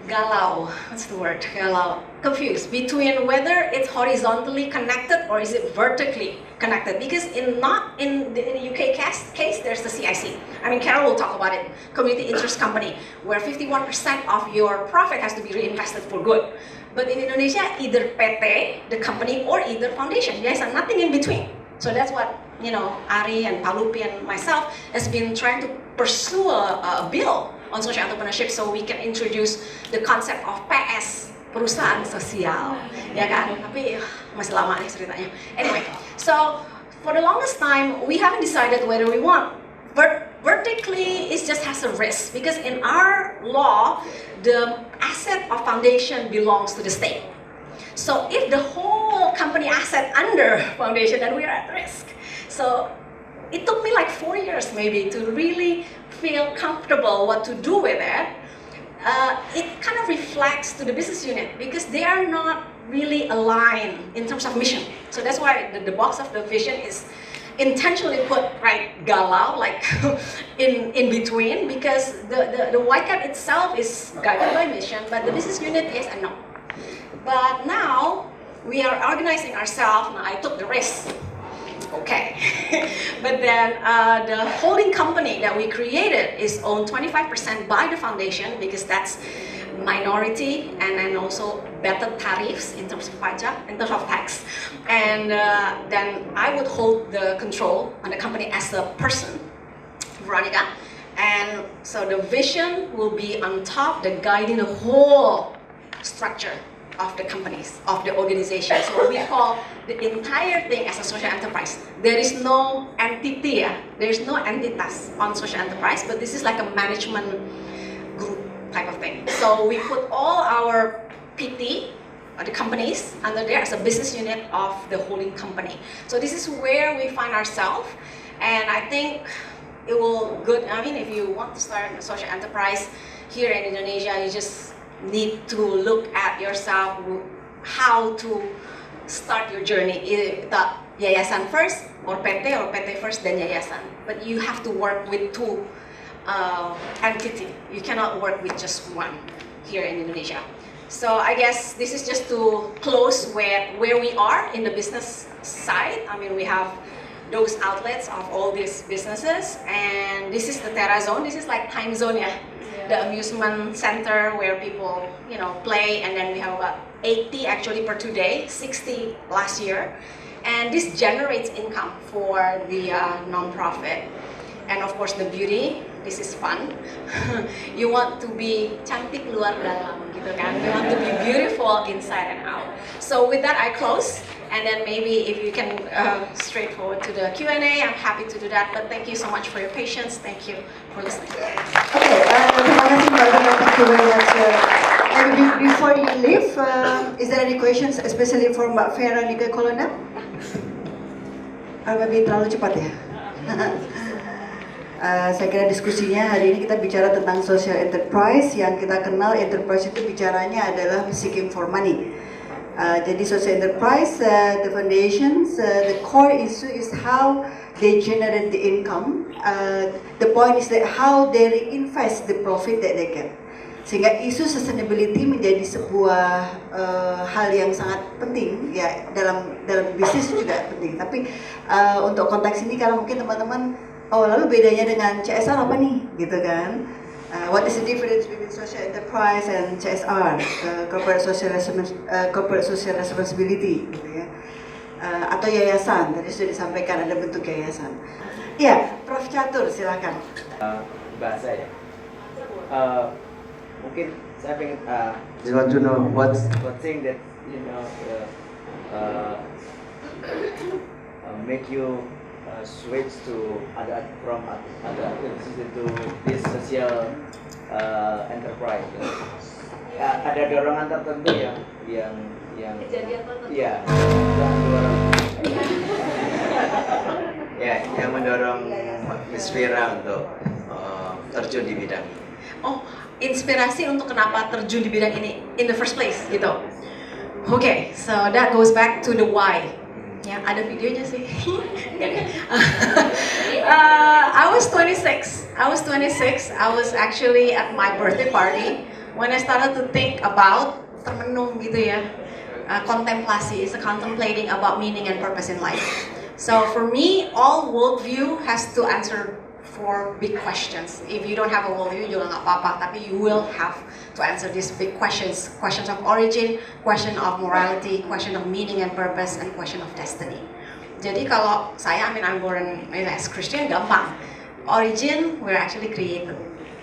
galau. What's the word? Galau. Confused between whether it's horizontally connected or is it vertically connected. Because in the UK case, there's the CIC. I mean, Carole will talk about it. Community interest company, where 51% of your profit has to be reinvested for good. But in Indonesia, either PT, the company, or either foundation. There's nothing in between. So that's what Ari and Palupi and myself has been trying to pursue a bill on social entrepreneurship, so we can introduce the concept of PS, perusahaan sosial, ya kan? Tapi masih lama nih ceritanya. Anyway, so for the longest time we haven't decided whether we want. Vertically, it just has a risk because in our law, the asset of foundation belongs to the state. So if the whole company asset under foundation, then we are at risk. So it took me like 4 years maybe to really feel comfortable what to do with it. It kind of reflects to the business unit because they are not really aligned in terms of mission. So that's why the box of the vision is intentionally put right galau, like in between, because the YCAB itself is guided by mission, but the business unit is a no. But now we are organizing ourselves. Now I took the risk. Okay, but then the holding company that we created is owned 25% by the foundation because that's minority and then also better tariffs in terms of pajak, in terms of tax. And then I would hold the control on the company as a person, Veronica. And so the vision will be on top, the guiding the whole structure of the companies, of the organization. So we call the entire thing as a social enterprise. There is no entity, there is no entitas on social enterprise, but this is like a management group type of thing. So we put all our PT, the companies, under there as a business unit of the holding company. So this is where we find ourselves, and I think it will good. I mean, if you want to start a social enterprise here in Indonesia, you just need to look at yourself, how to start your journey. Either Yayasan first, or PT first, then Yayasan. But you have to work with two entities. You cannot work with just one here in Indonesia. So I guess this is just to close where we are in the business side. I mean, we have those outlets of all these businesses, and this is the Terra Zone. This is like time zone, yeah. The amusement center where people, play, and then we have about 80 actually per today, 60 last year, and this generates income for the non-profit. And of course the beauty, this is fun. You want to be cantik luar dalam, gitu kan? You want to be beautiful inside and out. So with that I close. And then maybe if you can straightforward to the Q&A, I'm happy to do that. But thank you so much for your patience. Thank you for listening. Okay, terima kasih Mbak Veronica. Thank you very much. And before you leave, is there any questions, especially for Mbak Veronica Colondam? Maybe terlalu cepat ya? Saya kira diskusinya hari ini kita bicara tentang social enterprise. Yang kita kenal enterprise itu bicaranya adalah seeking for money. Jadi social enterprise, the foundations, the core issue is how they generate the income. The point is that how they reinvest the profit that they get. Sehingga isu sustainability menjadi sebuah hal yang sangat penting ya dalam bisnis juga penting. Tapi untuk konteks ini kalau mungkin teman-teman, lalu bedanya dengan CSR apa nih, gitu kan? What is the difference between social enterprise and CSR, corporate social responsibility, gitu ya? Atau yayasan, tadi sudah disampaikan ada bentuk yayasan. Iya, Prof Catur, silakan. Bahasa ya. Mungkin saya pengen just want to know what thing that make you switch to from other activities to this social enterprise. ada dorongan tertentu yang kejadian tertentu. Iya, yang mendorong ya, yang mendorong Miss Vera untuk terjun di bidang ini. Oh, inspirasi untuk kenapa terjun di bidang ini in the first place gitu. Okay, so that goes back to the why. Ya, ada videonya sih. I was 26. I was actually at my birthday party when I started to think about termenung gitu ya. Contemplasi is contemplating about meaning and purpose in life. So for me, all worldview has to answer for big questions. If you don't have a worldview, juga nggak apa-apa. Tapi you will have to answer these big questions: questions of origin, question of morality, question of meaning and purpose, and question of destiny. Jadi kalau saya, I'm born as Christian, gampang. Origin, we're actually created.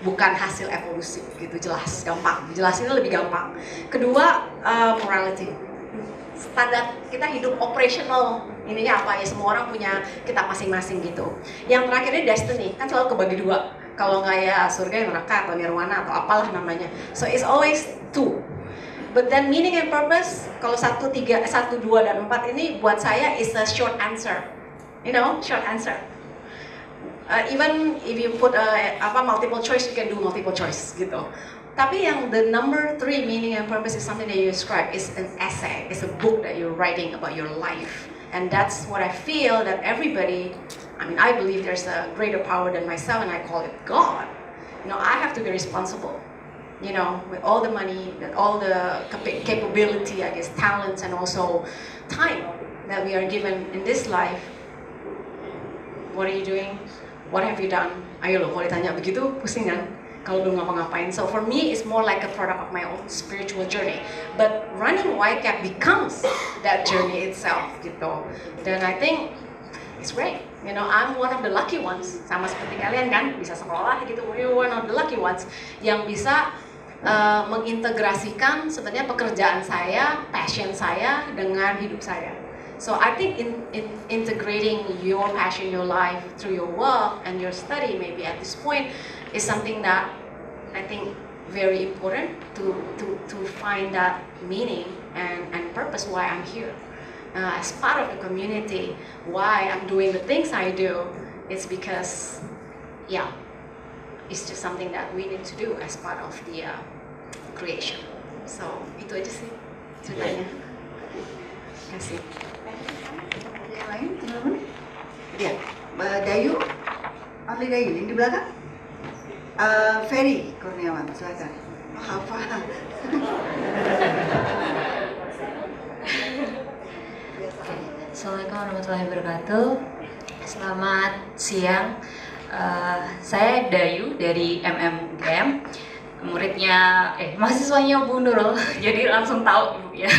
Bukan hasil evolusi, gitu, jelas, gampang. Jelasinnya lebih gampang. Kedua, morality. Standar kita hidup operational, ininya apa ya, semua orang punya kita masing-masing gitu. Yang terakhirnya destiny, kan selalu kebagi dua. Kalau nggak ya surga, neraka, atau nirwana, atau apalah namanya. So it's always two. But then meaning and purpose, kalau 1, 3, 1, 2, dan 4 ini buat saya is a short answer. You know, short answer. Even if you put multiple choice, you can do multiple choice gitu. Tapi yang the number 3, meaning and purpose, is something that you describe, is an essay, it's a book that you're writing about your life. And that's what I feel that everybody, I believe there's a greater power than myself, and I call it God. You know, I have to be responsible, you know, with all the money, with all the capability, I guess, talents, and also time that we are given in this life. What are you doing? What have you done? Ayo loh, kalau ditanya begitu, pusing kan? Kalau belum ngapa-ngapain. So for me, it's more like a product of my own spiritual journey. But running YCAB becomes that journey itself, gitu. Dan I think it's great. You know, I'm one of the lucky ones. Sama seperti kalian kan, bisa sekolah gitu. We're one of the lucky ones yang bisa mengintegrasikan sebenarnya pekerjaan saya, passion saya dengan hidup saya. So I think in integrating your passion, your life through your work and your study, maybe at this point, is something that I think very important to find that meaning and purpose why I'm here. As part of the community, why I'm doing the things I do, it's because, yeah, it's just something that we need to do as part of the creation. So itu aja sih ceritanya. Terima kasih. Yang lain, teman-teman? Iya. Dayu, Only Dayu yang di belakang. Ferry Kurniawan, silakan. Apa? Assalamualaikum warahmatullahi wabarakatuh. Selamat siang. Saya Dayu dari MMGM, muridnya mahasiswanya Bu Nurul. Jadi langsung tahu Ibu ya.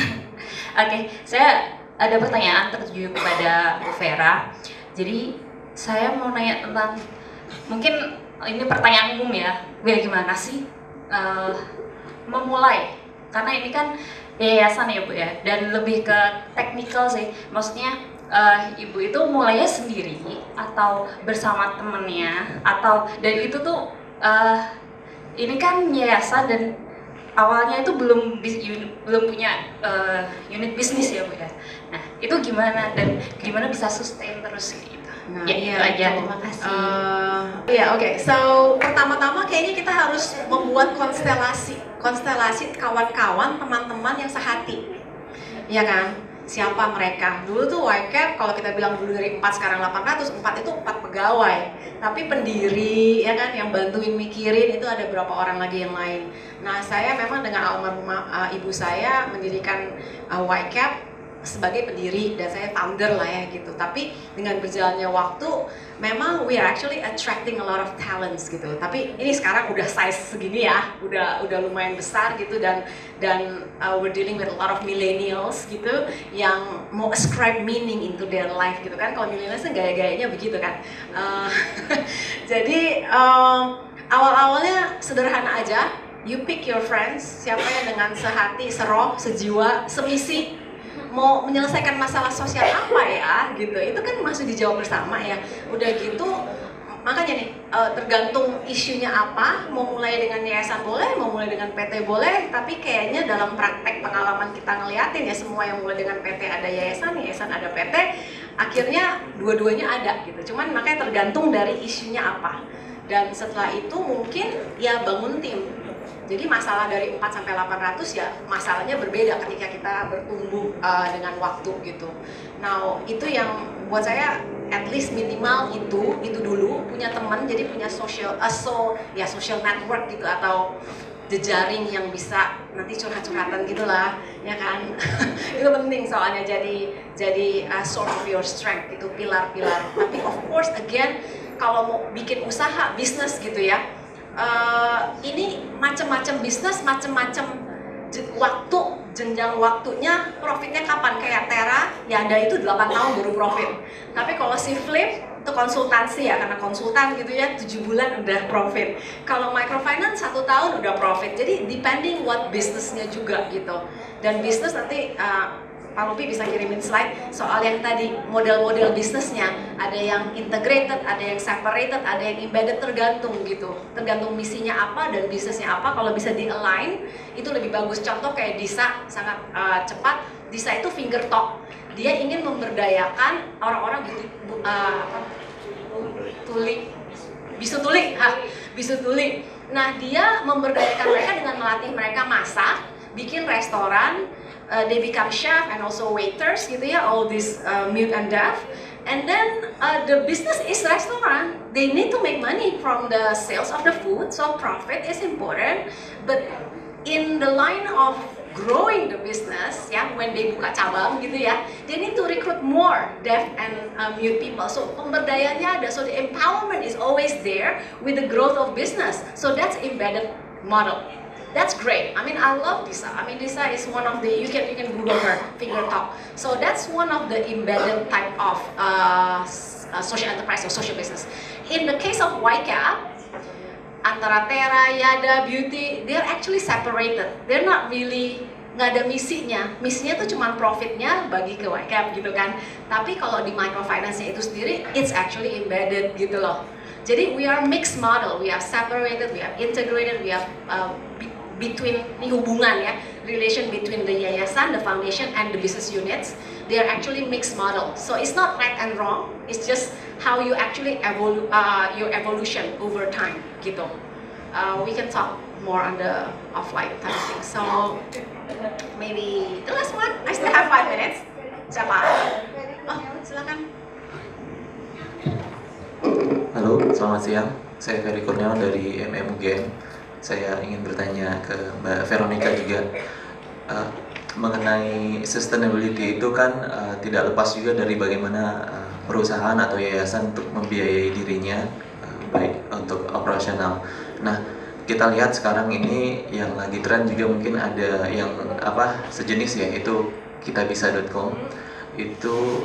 Oke, saya ada pertanyaan tertuju kepada Bu Vera. Jadi saya mau nanya tentang, mungkin ini pertanyaan umum ya, bagaimana sih memulai? Karena ini kan yayasan ya Bu ya, dan lebih ke teknikal sih. Maksudnya Ibu itu mulainya sendiri atau bersama temennya, atau dan itu tuh ini kan yayasan dan awalnya itu belum punya unit bisnis ya Bu ya. Nah itu gimana dan gimana bisa sustain terus gitu? Nah, ya iya, itu aja, terima kasih. Oke. So pertama-tama kayaknya kita harus membuat konstelasi kawan-kawan, teman-teman yang sehati, ya kan? Siapa mereka? Dulu tuh YCAB, kalau kita bilang dulu dari 4 sekarang 800, 4 itu 4 pegawai, tapi pendiri, ya kan, yang bantuin mikirin itu ada berapa orang lagi yang lain. Nah, saya memang dengan almarhumah ibu saya mendirikan YCAB sebagai pendiri dan saya founder lah ya gitu. Tapi dengan berjalannya waktu, memang we are actually attracting a lot of talents gitu. Tapi ini sekarang udah size segini ya, udah lumayan besar gitu dan we're dealing with a lot of millennials gitu yang mau ascribe meaning into their life gitu kan. Kalau millennials kan gaya-gayanya begitu kan. Jadi awal-awalnya sederhana aja. You pick your friends, siapa yang dengan sehati, seroh, sejiwa, semisi, mau menyelesaikan masalah sosial apa ya gitu, itu kan masih dijawab bersama ya. Udah gitu makanya nih tergantung isunya apa, mau mulai dengan yayasan boleh, mau mulai dengan PT boleh, tapi kayaknya dalam praktek pengalaman kita ngeliatin ya semua yang mulai dengan PT ada yayasan, yayasan ada PT, akhirnya dua-duanya ada gitu. Cuman makanya tergantung dari isunya apa. Dan setelah itu mungkin ya bangun tim. Jadi masalah dari 4 sampai 800 ya masalahnya berbeda ketika kita bertumbuh dengan waktu gitu. Nah, itu yang buat saya at least minimal itu dulu punya teman, jadi punya social network gitu atau jejaring yang bisa nanti curhat-curhatan gitulah, ya kan. Itu penting soalnya jadi source of your strength, itu pilar-pilar. Tapi of course again kalau mau bikin usaha bisnis gitu ya, ini macam-macam bisnis, macam-macam waktu, jenjang waktunya, profitnya kapan? Kayak Tera, ya ada itu 8 tahun baru profit. Tapi kalau si Flip itu konsultansi ya, karena konsultan gitu ya, 7 bulan udah profit. Kalau microfinance 1 tahun udah profit. Jadi depending what bisnisnya juga gitu. Dan bisnis nanti Pak Lupi bisa kirimin slide soal yang tadi model-model bisnisnya, ada yang integrated, ada yang separated, ada yang embedded, tergantung gitu, tergantung misinya apa dan bisnisnya apa. Kalau bisa di align itu lebih bagus. Contoh kayak Disa sangat cepat. Disa itu finger talk, dia ingin memberdayakan orang-orang bisu tuli. Nah, dia memberdayakan mereka dengan melatih mereka masak, bikin restoran. They become chef and also waiters gitu ya, all this mute and deaf. And then the business is restaurant. They need to make money from the sales of the food, so profit is important. But in the line of growing the business, ya, when they buka cabang gitu ya, they need to recruit more deaf and mute people. So pemberdayanya ada, so the empowerment is always there with the growth of business. So that's embedded model. That's great. I mean, I love Disa. I mean, Disa is one of the, you can Google her, finger talk. So that's one of the embedded type of social enterprise or social business. In the case of YCAB, antara Tera, Yada, Beauty, they're actually separated. They're not really, nggak ada misinya. Misinya tuh cuma profitnya bagi ke YCAB gitu kan. Tapi kalau di microfinance-nya itu sendiri, it's actually embedded gitu loh. Jadi we are mixed model, we have separated, we have integrated, we have between ini hubungan ya, relation between the yayasan, the foundation, and the business units. They are actually mixed model. So it's not right and wrong. It's just how you actually your evolution over time gitu. We can talk more on the offline type of thing. So maybe the last one. I still have 5 minutes. Siapa? Oh, silakan. Halo, selamat siang. Saya Ferry Kurniawan dari UGM. Saya ingin bertanya ke Mbak Veronica juga mengenai sustainability itu kan tidak lepas juga dari bagaimana perusahaan atau yayasan untuk membiayai dirinya baik untuk operasional. Nah, kita lihat sekarang ini yang lagi tren juga mungkin ada yang sejenis ya, itu kitabisa.com. Itu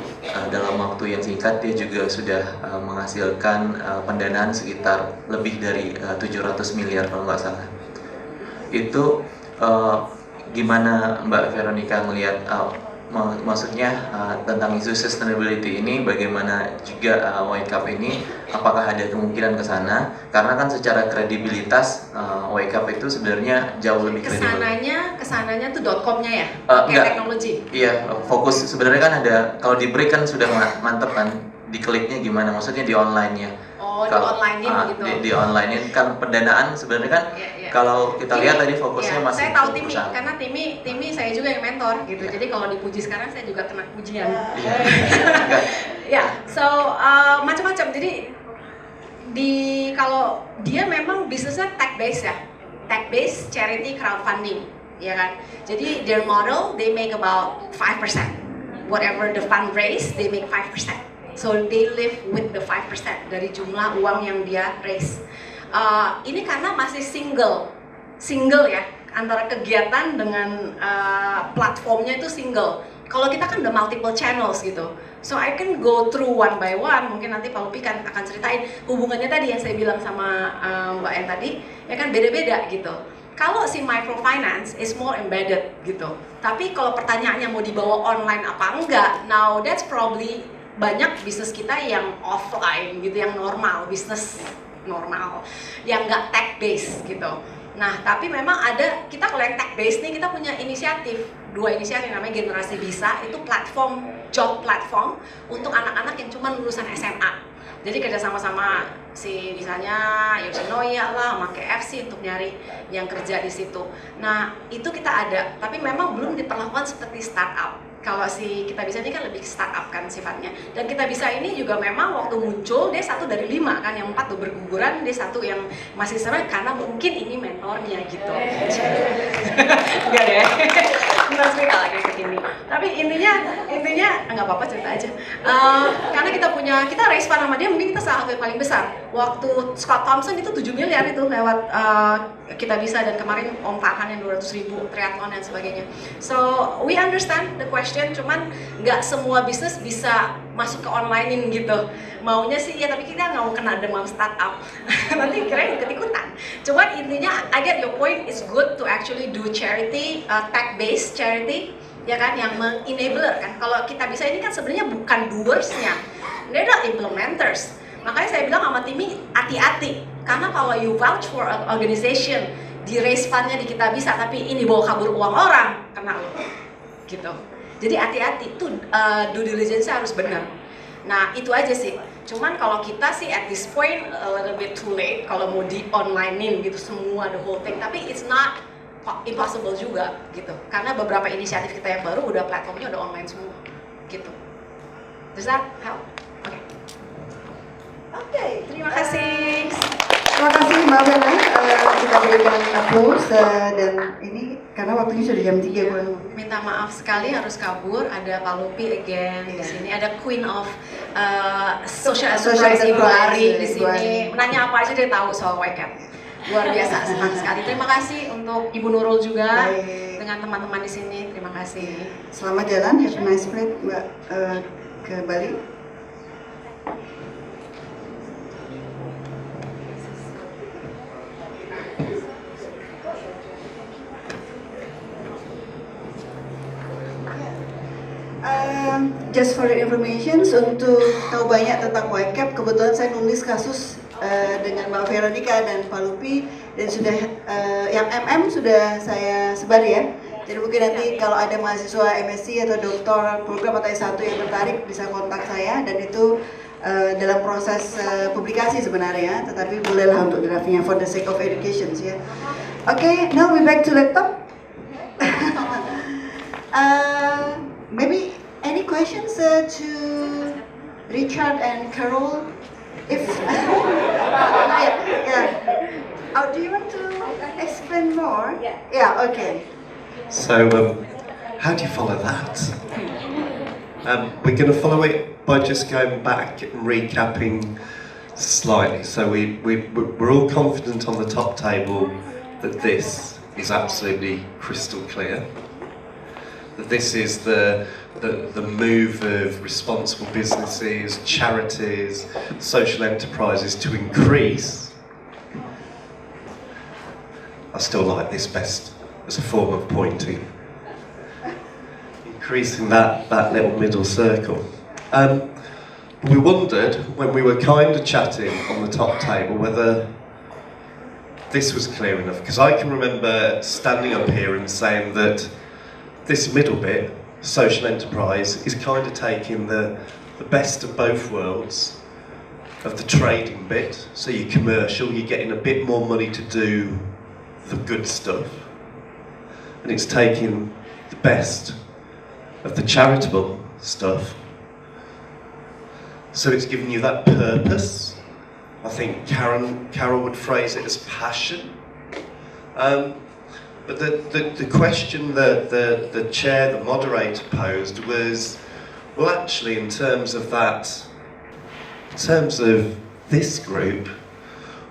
dalam waktu yang singkat dia juga sudah menghasilkan pendanaan sekitar lebih dari 700 miliar kalau nggak salah. Itu gimana Mbak Veronica melihat maksudnya tentang isu sustainability ini, bagaimana juga YCAB ini, apakah ada kemungkinan ke sana? Karena kan secara kredibilitas YCAB itu sebenarnya jauh lebih kredibel. Kesananya tuh .com-nya ya, teknologi. Iya, fokus sebenarnya kan ada, kalau di break kan sudah mantep kan, dikliknya gimana? Maksudnya di online-nya. Oh, di online-in gitu. Di online-in kan pendanaan sebenarnya kan. Kalau kita lihat tadi fokusnya masih. Saya tahu Timi, karena Timi saya juga yang mentor gitu. Jadi kalau dipuji sekarang saya juga kena pujian. So macam-macam. Jadi kalau dia memang bisnisnya tech based ya, tech based charity crowdfunding, ya kan. Jadi their model they make about 5%. Whatever the fundraise they make 5%. So they live with the 5% dari jumlah uang yang dia raise. Ini karena masih single ya, antara kegiatan dengan platformnya itu single. Kalau kita kan udah multiple channels gitu, so I can go through one by one. Mungkin nanti Pak Lupi akan ceritain hubungannya tadi yang saya bilang sama Mbak yang tadi, ya kan beda-beda gitu. Kalau si microfinance is more embedded gitu. Tapi kalau pertanyaannya mau dibawa online apa enggak, now that's probably banyak bisnis kita yang offline gitu, yang normal, bisnis normal, yang nggak tech based gitu. Nah, tapi memang ada, kita kalau yang tech based nih, kita punya inisiatif, 2 inisiatif yang namanya Generasi Bisa, itu platform, job platform untuk anak-anak yang cuma lulusan SMA. Jadi kerja sama-sama si misalnya Yoshinoya lah, sama KFC untuk nyari yang kerja di situ. Nah, itu kita ada, tapi memang belum diperlakukan seperti startup. Kalau si Kita Bisa ini kan lebih startup kan sifatnya. Dan Kita Bisa ini juga memang waktu muncul dia 1 dari 5 kan, yang 4 tuh berguguran, dia 1 yang masih seru karena mungkin ini mentornya gitu. Enggak deh. Enggak cerita lagi ke sini. Tapi intinya enggak apa-apa, cerita aja. Karena kita raise fund sama dia, mungkin kita salah satu yang paling besar. Waktu Scott Thompson itu 7 miliar itu lewat Kita Bisa, dan kemarin Om Farhan yang 200.000 triathlon dan sebagainya. So we understand the question, cuman nggak semua bisnis bisa masuk ke onlinein gitu. Maunya sih ya, tapi kita nggak mau kena demam startup. Nanti kira ikut-ikutan. Cuman intinya, I get your point, it's good to actually do charity, tech-based charity, ya kan, yang enabler kan. Kalau Kita Bisa ini kan sebenarnya bukan doers-nya, they're not implementers. Makanya saya bilang sama Timi, hati-hati, karena kalau you vouch for an organization, di raise fund-nya di Kita Bisa, tapi ini bawa kabur uang orang, kena lo, gitu. Jadi hati-hati, tuh due diligence harus benar. Nah, itu aja sih. Cuman kalau kita sih at this point a little bit too late kalau mau di onlinein gitu semua, the whole thing. Tapi it's not impossible juga gitu. Karena beberapa inisiatif kita yang baru udah platformnya udah online semua gitu. Does that help? Oke, terima kasih. Terima kasih Mbak Vera, kita berikan applause dan ini karena waktunya sudah jam 3 kurang. Minta maaf sekali harus kabur, ada Pak Lupi again di sini, ada Queen of Social Enterprise Ibu Ari di sini. Nanya apa aja dia tahu soal YCAB. Luar biasa, senang sekali. Terima kasih untuk Ibu Nurul juga. Baik. Dengan teman-teman di sini. Terima kasih. Selamat jalan, have a nice flight Mbak ke Bali. Just for the information, untuk tahu banyak tentang YCAB, kebetulan saya nulis kasus dengan Mbak Veronica dan Pak Lupi, dan sudah yang sudah saya sebar ya. Jadi mungkin nanti kalau ada mahasiswa MSc atau doktor program atau S1 yang tertarik bisa kontak saya, dan itu dalam proses publikasi sebenarnya, tetapi bolehlah untuk draftnya for the sake of education ya. Okay, now we back to laptop. Maybe any questions to Richard and Carole? If yeah. Oh, do you want to explain more? Yeah. Okay. So, how do you follow that? We're going to follow it by just going back and recapping slightly. So we're all confident on the top table that this is absolutely crystal clear. That this is the move of responsible businesses, charities, social enterprises to increase. I still like this best as a form of pointing. Increasing that little middle circle. We wondered when we were kind of chatting on the top table whether this was clear enough, because I can remember standing up here and saying that this middle bit, social enterprise, is kind of taking the best of both worlds of the trading bit. So you're commercial, you're getting a bit more money to do the good stuff, and it's taking the best of the charitable stuff. So it's giving you that purpose. I think Carole would phrase it as passion. But the question that the chair, the moderator posed was, well, actually, in terms of this group,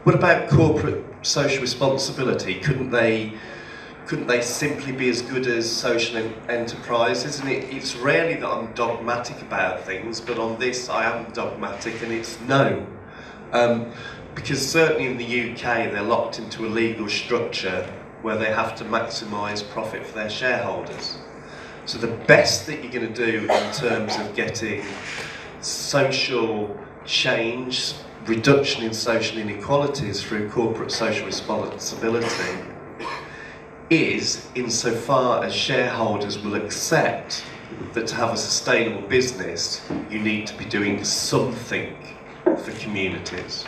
what about corporate social responsibility? Couldn't they simply be as good as social enterprises? And it's rarely that I'm dogmatic about things, but on this I am dogmatic, and it's no. Because certainly in the UK they're locked into a legal structure where they have to maximise profit for their shareholders. So the best that you're going to do in terms of getting social change, reduction in social inequalities through corporate social responsibility is insofar as shareholders will accept that to have a sustainable business, you need to be doing something for communities,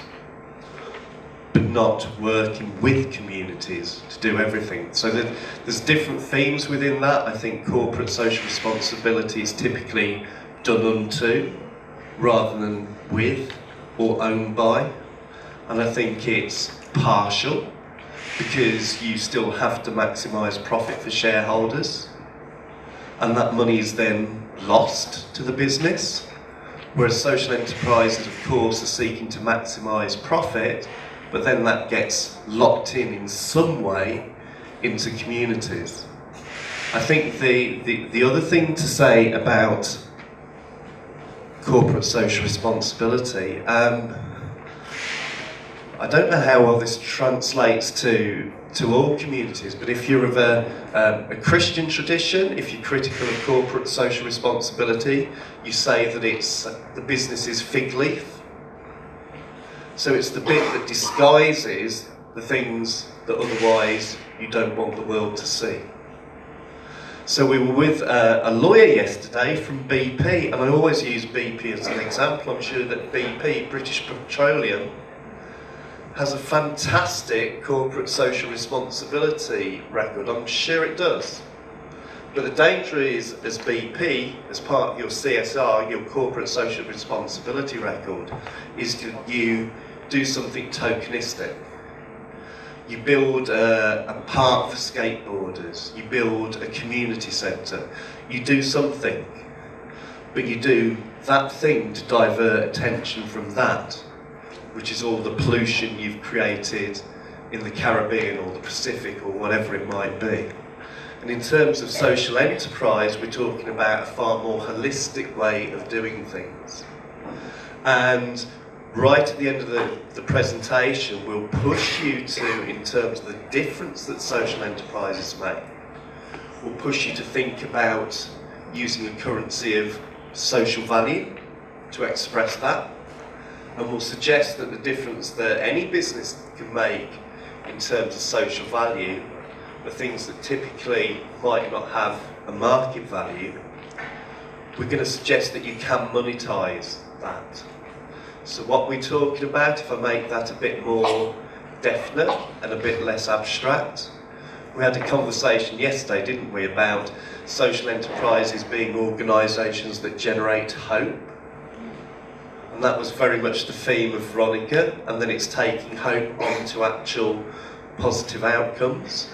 but not working with communities to do everything. So there's different themes within that. I think corporate social responsibility is typically done unto rather than with or owned by. And I think it's partial because you still have to maximise profit for shareholders, and that money is then lost to the business. Whereas social enterprises, of course, are seeking to maximise profit, but then that gets locked in some way into communities. I think the other thing to say about corporate social responsibility, I don't know how well this translates to all communities, but if you're of a Christian tradition, if you're critical of corporate social responsibility, you say that it's the business's fig leaf. So it's the bit that disguises the things that otherwise you don't want the world to see. So we were with a lawyer yesterday from BP, and I always use BP as an example. I'm sure that BP, British Petroleum, has a fantastic corporate social responsibility record. I'm sure it does. But the danger is, as BP, as part of your CSR, your corporate social responsibility record, is that you do something tokenistic. You build a park for skateboarders, you build a community centre, you do something, but you do that thing to divert attention from that, which is all the pollution you've created in the Caribbean or the Pacific or whatever it might be. And in terms of social enterprise, we're talking about a far more holistic way of doing things. And right at the end of the presentation, we'll push you to, in terms of the difference that social enterprises make, we'll push you to think about using a currency of social value to express that. And we'll suggest that the difference that any business can make in terms of social value are things that typically might not have a market value. We're going to suggest that you can monetize that. So what we're talking about, if I make that a bit more definite and a bit less abstract, we had a conversation yesterday, didn't we, about social enterprises being organisations that generate hope. And that was very much the theme of Veronica, and then it's taking hope onto actual positive outcomes.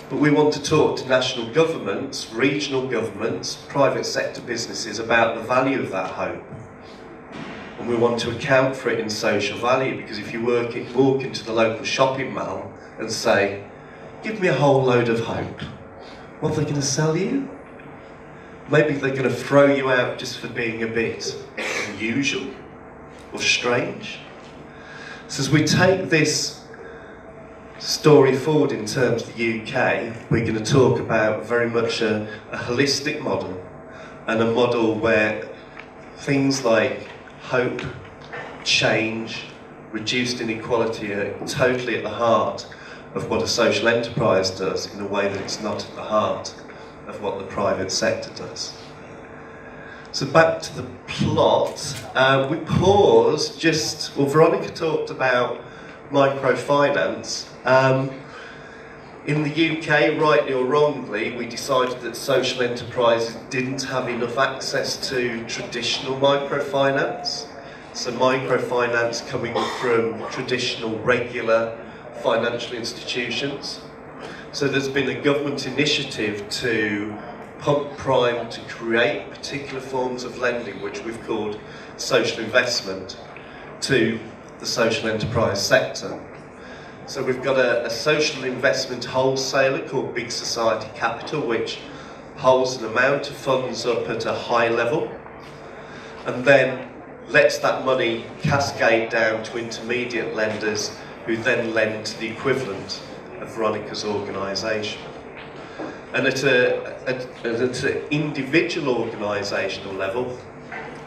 But we want to talk to national governments, regional governments, private sector businesses about the value of that hope. And we want to account for it in social value, because if you walk into the local shopping mall and say, give me a whole load of hope, what are they going to sell you? Maybe they're going to throw you out just for being a bit unusual or strange. So as we take this story forward in terms of the UK, we're going to talk about very much a holistic model, and a model where things like hope, change, reduced inequality are totally at the heart of what a social enterprise does, in a way that it's not at the heart of what the private sector does. So back to the plot, we paused Veronica talked about microfinance. In the UK, rightly or wrongly, we decided that social enterprises didn't have enough access to traditional microfinance. So microfinance coming from traditional, regular financial institutions. So there's been a government initiative to pump prime to create particular forms of lending, which we've called social investment, to the social enterprise sector. So we've got a social investment wholesaler called Big Society Capital, which holds an amount of funds up at a high level, and then lets that money cascade down to intermediate lenders, who then lend to the equivalent of Veronica's organisation. And at an individual organisational level,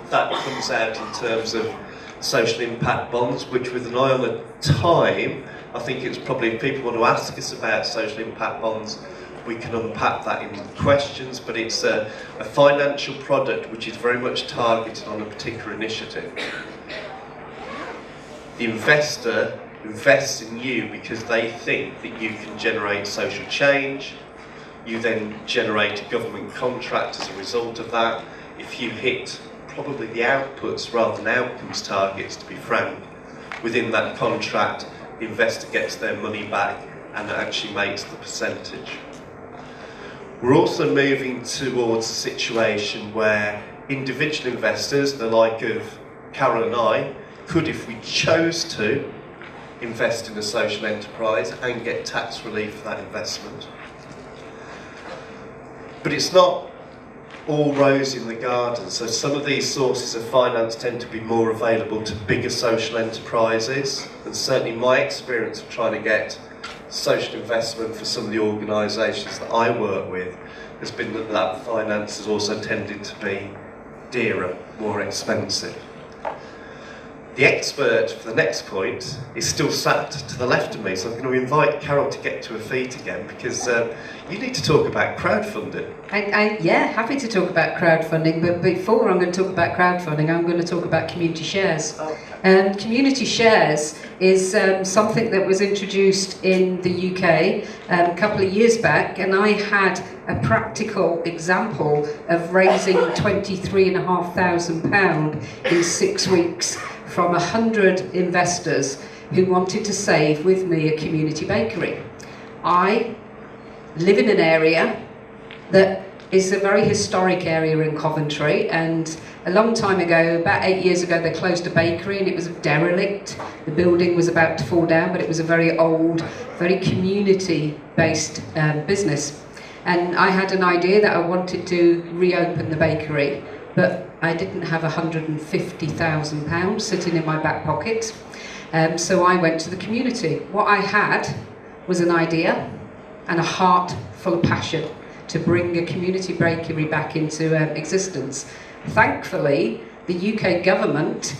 that comes out in terms of social impact bonds, which with an eye on the time, I think it's probably, if people want to ask us about social impact bonds, we can unpack that in questions, but it's a financial product which is very much targeted on a particular initiative. The investor invests in you because they think that you can generate social change. You then generate a government contract as a result of that. If you hit probably the outputs rather than outcomes targets, to be frank, within that contract, the investor gets their money back and actually makes the percentage. We're also moving towards a situation where individual investors, the like of Carole and I, could, if we chose to, invest in a social enterprise and get tax relief for that investment. But it's not all rose in the garden, so some of these sources of finance tend to be more available to bigger social enterprises, and certainly my experience of trying to get social investment for some of the organisations that I work with has been that that finance has also tended to be dearer, more expensive. The expert for the next point is still sat to the left of me, so I'm going to invite Carole to get to her feet again, because you need to talk about crowdfunding. Yeah, happy to talk about crowdfunding, but before I'm going to talk about crowdfunding, I'm going to talk about community shares. Okay. Community shares is something that was introduced in the UK a couple of years back, and I had a practical example of raising £23,500 in 6 weeks from 100 investors who wanted to save with me a community bakery. I live in an area that is a very historic area in Coventry, and a long time ago, about 8 years ago, they closed a bakery and it was derelict. The building was about to fall down, but it was a very old, very community-based business. And I had an idea that I wanted to reopen the bakery, but I didn't have £150,000 sitting in my back pocket. So I went to the community. What I had was an idea and a heart full of passion to bring a community bakery back into existence. Thankfully, the UK government,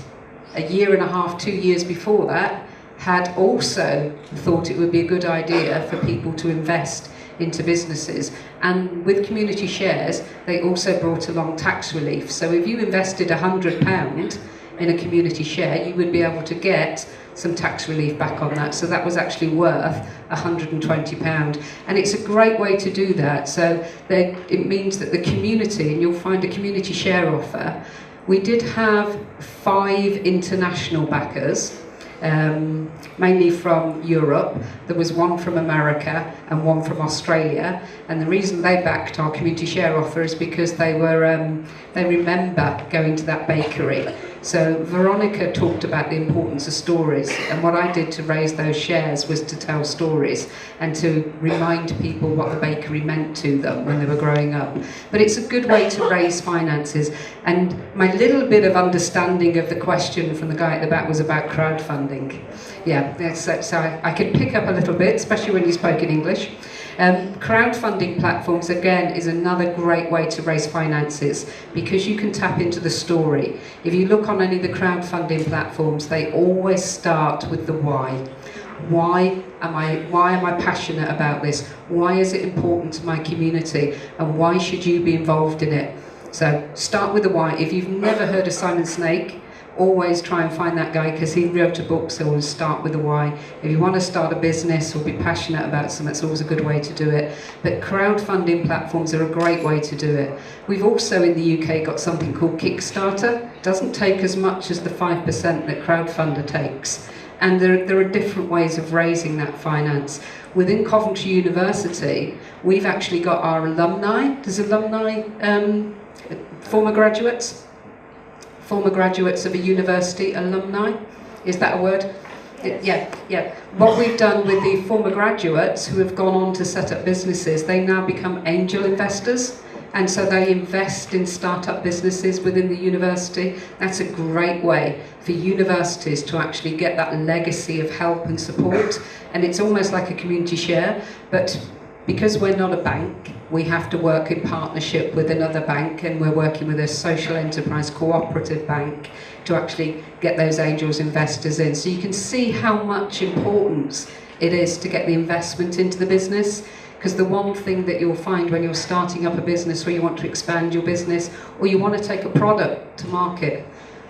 a year and a half, 2 years before that, had also thought it would be a good idea for people to invest into businesses, and with community shares they also brought along tax relief. So if you invested £100 in a community share, you would be able to get some tax relief back on that, so that was actually worth £120, and it's a great way to do that. So it means that the community, and you'll find a community share offer. We did have 5 international backers, mainly from Europe. There was one from America and one from Australia, and the reason they backed our community share offer is because they remember going to that bakery. So Veronica talked about the importance of stories, and what I did to raise those shares was to tell stories and to remind people what the bakery meant to them when they were growing up. But it's a good way to raise finances, and my little bit of understanding of the question from the guy at the back was about crowdfunding. Yeah, so I could pick up a little bit, especially when you spoke in English. Crowdfunding platforms, again, is another great way to raise finances because you can tap into the story. If you look on any of the crowdfunding platforms, they always start with the why. Why am I passionate about this? Why is it important to my community? And why should you be involved in it? So start with the why. If you've never heard of Simon Snake, always try and find that guy because he wrote a book, so always start with the why. If you want to start a business or be passionate about something, it's always a good way to do it. But crowdfunding platforms are a great way to do it. We've also in the UK got something called Kickstarter. It doesn't take as much as the 5% that crowdfunder takes. And there are different ways of raising that finance. Within Coventry University, we've actually got our alumni. Does alumni, former graduates of a university, alumni, is that a word? Yeah. What we've done with the former graduates who have gone on to set up businesses, they now become angel investors, and so they invest in startup businesses within the university. That's a great way for universities to actually get that legacy of help and support, and it's almost like a community share, but because we're not a bank, we have to work in partnership with another bank, and we're working with a social enterprise cooperative bank to actually get those angels investors in. So you can see how much importance it is to get the investment into the business, because the one thing that you'll find when you're starting up a business, or you want to expand your business, or you want to take a product to market,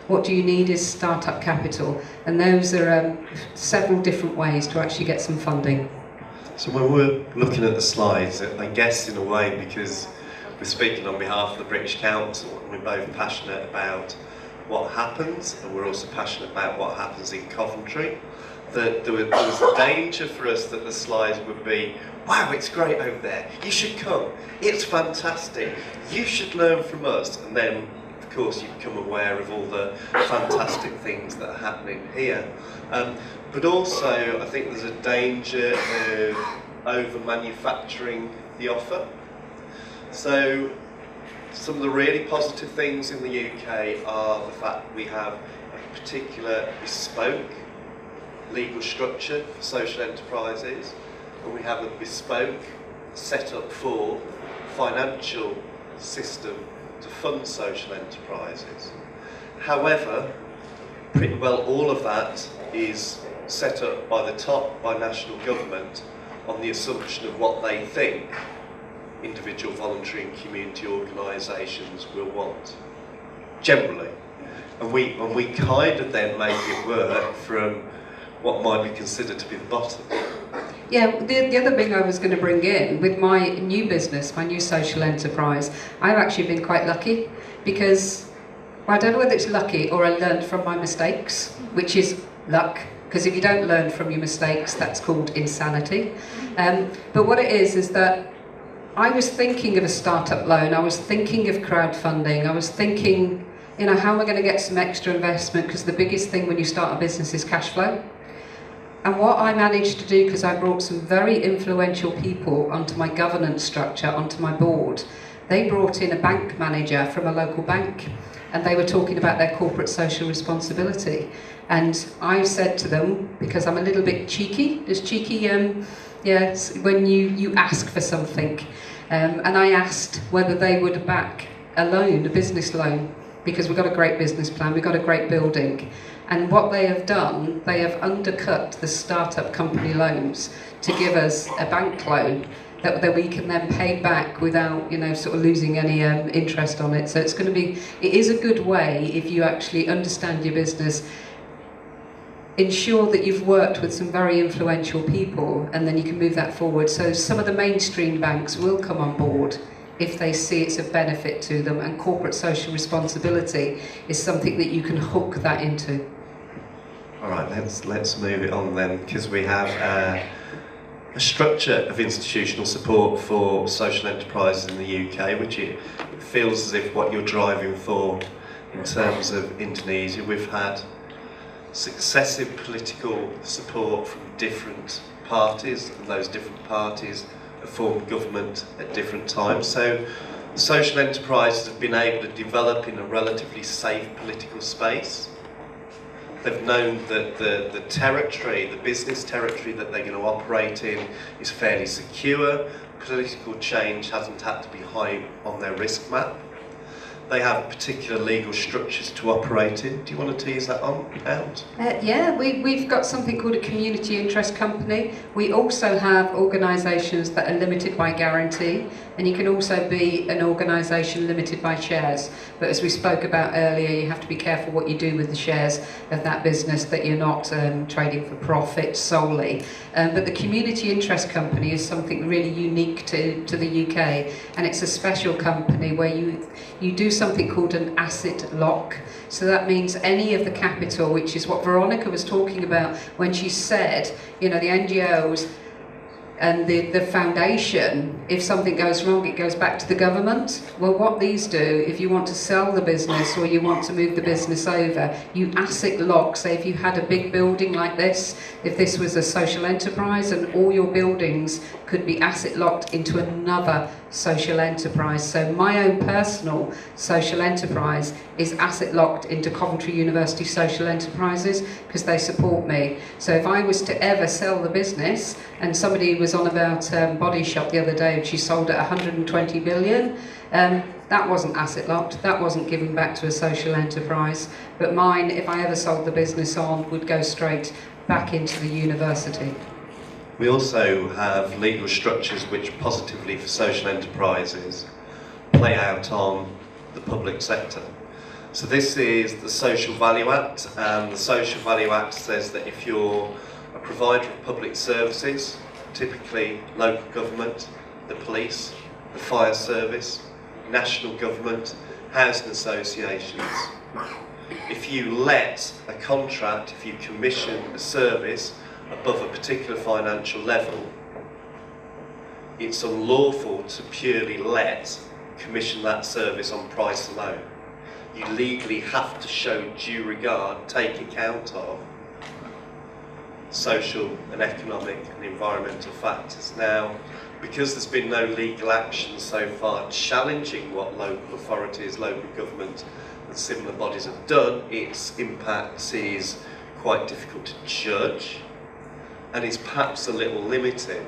what do you need is startup capital, and those are several different ways to actually get some funding. So when we're looking at the slides, I guess in a way, because we're speaking on behalf of the British Council, and we're both passionate about what happens, and we're also passionate about what happens in Coventry, that there was a danger for us that the slides would be, wow, it's great over there, you should come, it's fantastic, you should learn from us, and then of course you become aware of all the fantastic things that are happening here. But also I think there's a danger of over-manufacturing the offer. So some of the really positive things in the UK are the fact that we have a particular bespoke legal structure for social enterprises, and we have a bespoke setup for financial system to fund social enterprises. However, pretty well all of that is set up by the top, by national government, on the assumption of what they think individual voluntary and community organisations will want, generally. And we kind of then make it work from what might be considered to be the bottom. Yeah, the other thing I was going to bring in, with my new business, my new social enterprise, I've actually been quite lucky, because, well, I don't know whether it's lucky or I learned from my mistakes, which is luck, because if you don't learn from your mistakes, that's called insanity. But what it is that I was thinking of a startup loan, I was thinking of crowdfunding, I was thinking, you know, how am I going to get some extra investment, because the biggest thing when you start a business is cash flow. And what I managed to do, because I brought some very influential people onto my governance structure, onto my board, they brought in a bank manager from a local bank, and they were talking about their corporate social responsibility. And I said to them, because I'm a little bit cheeky, there's cheeky, when you ask for something, and I asked whether they would back a loan, a business loan, because we've got a great business plan, we've got a great building. And what they have done, they have undercut the startup company loans to give us a bank loan that we can then pay back without, you know, sort of losing any interest on it. So it's going to be, it is a good way if you actually understand your business, ensure that you've worked with some very influential people, and then you can move that forward. So some of the mainstream banks will come on board if they see it's a benefit to them, and corporate social responsibility is something that you can hook that into. All right, let's move it on then, because we have a structure of institutional support for social enterprises in the UK, which it feels as if what you're driving for in terms of Indonesia. We've had successive political support from different parties, and those different parties have formed government at different times. So social enterprises have been able to develop in a relatively safe political space. They've known that the territory, the business territory that they're going to operate in is fairly secure. Political change hasn't had to be high on their risk map. They have particular legal structures to operate in. Do you want to tease that out? Yeah, we've got something called a community interest company. We also have organisations that are limited by guarantee, and you can also be an organisation limited by shares. But as we spoke about earlier, you have to be careful what you do with the shares of that business, that you're not trading for profit solely. But the community interest company is something really unique to the UK, and it's a special company where you do something called an asset lock. So that means any of the capital, which is what Veronica was talking about when she said, you know, the NGOs and the foundation, if something goes wrong, it goes back to the government. Well, what these do, if you want to sell the business or you want to move the business over, you asset lock. Say if you had a big building like this, if this was a social enterprise, and all your buildings could be asset locked into another social enterprise. So my own personal social enterprise is asset locked into Coventry University Social Enterprises because they support me. So if I was to ever sell the business, and somebody was on about Body Shop the other day and she sold at 120 billion, that wasn't asset locked, that wasn't giving back to a social enterprise. But mine, if I ever sold the business on, would go straight back into the university. We also have legal structures which positively for social enterprises play out on the public sector. So this is the Social Value Act, and the Social Value Act says that if you're a provider of public services, typically local government, the police, the fire service, national government, housing associations, if you let a contract, if you commission a service above a particular financial level, it's unlawful to purely commission that service on price alone. You legally have to show due regard, take account of social and economic and environmental factors. Now, because there's been no legal action so far challenging what local authorities, local government and similar bodies have done, its impact is quite difficult to judge, and it's perhaps a little limited,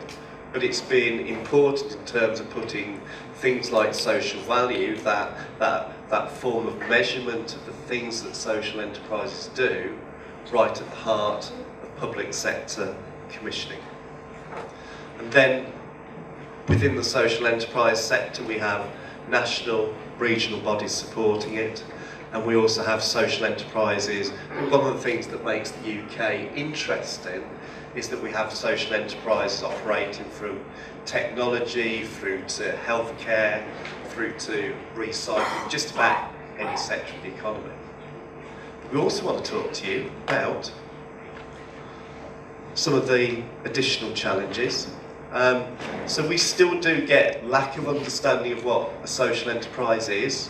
but it's been important in terms of putting things like social value, that form of measurement of the things that social enterprises do, right at the heart of public sector commissioning. And then within the social enterprise sector we have national, regional bodies supporting it, and we also have social enterprises. One of the things that makes the UK interesting is that we have social enterprises operating from technology through to healthcare, through to recycling, just about any sector of the economy. We also want to talk to you about some of the additional challenges. So we still do get lack of understanding of what a social enterprise is,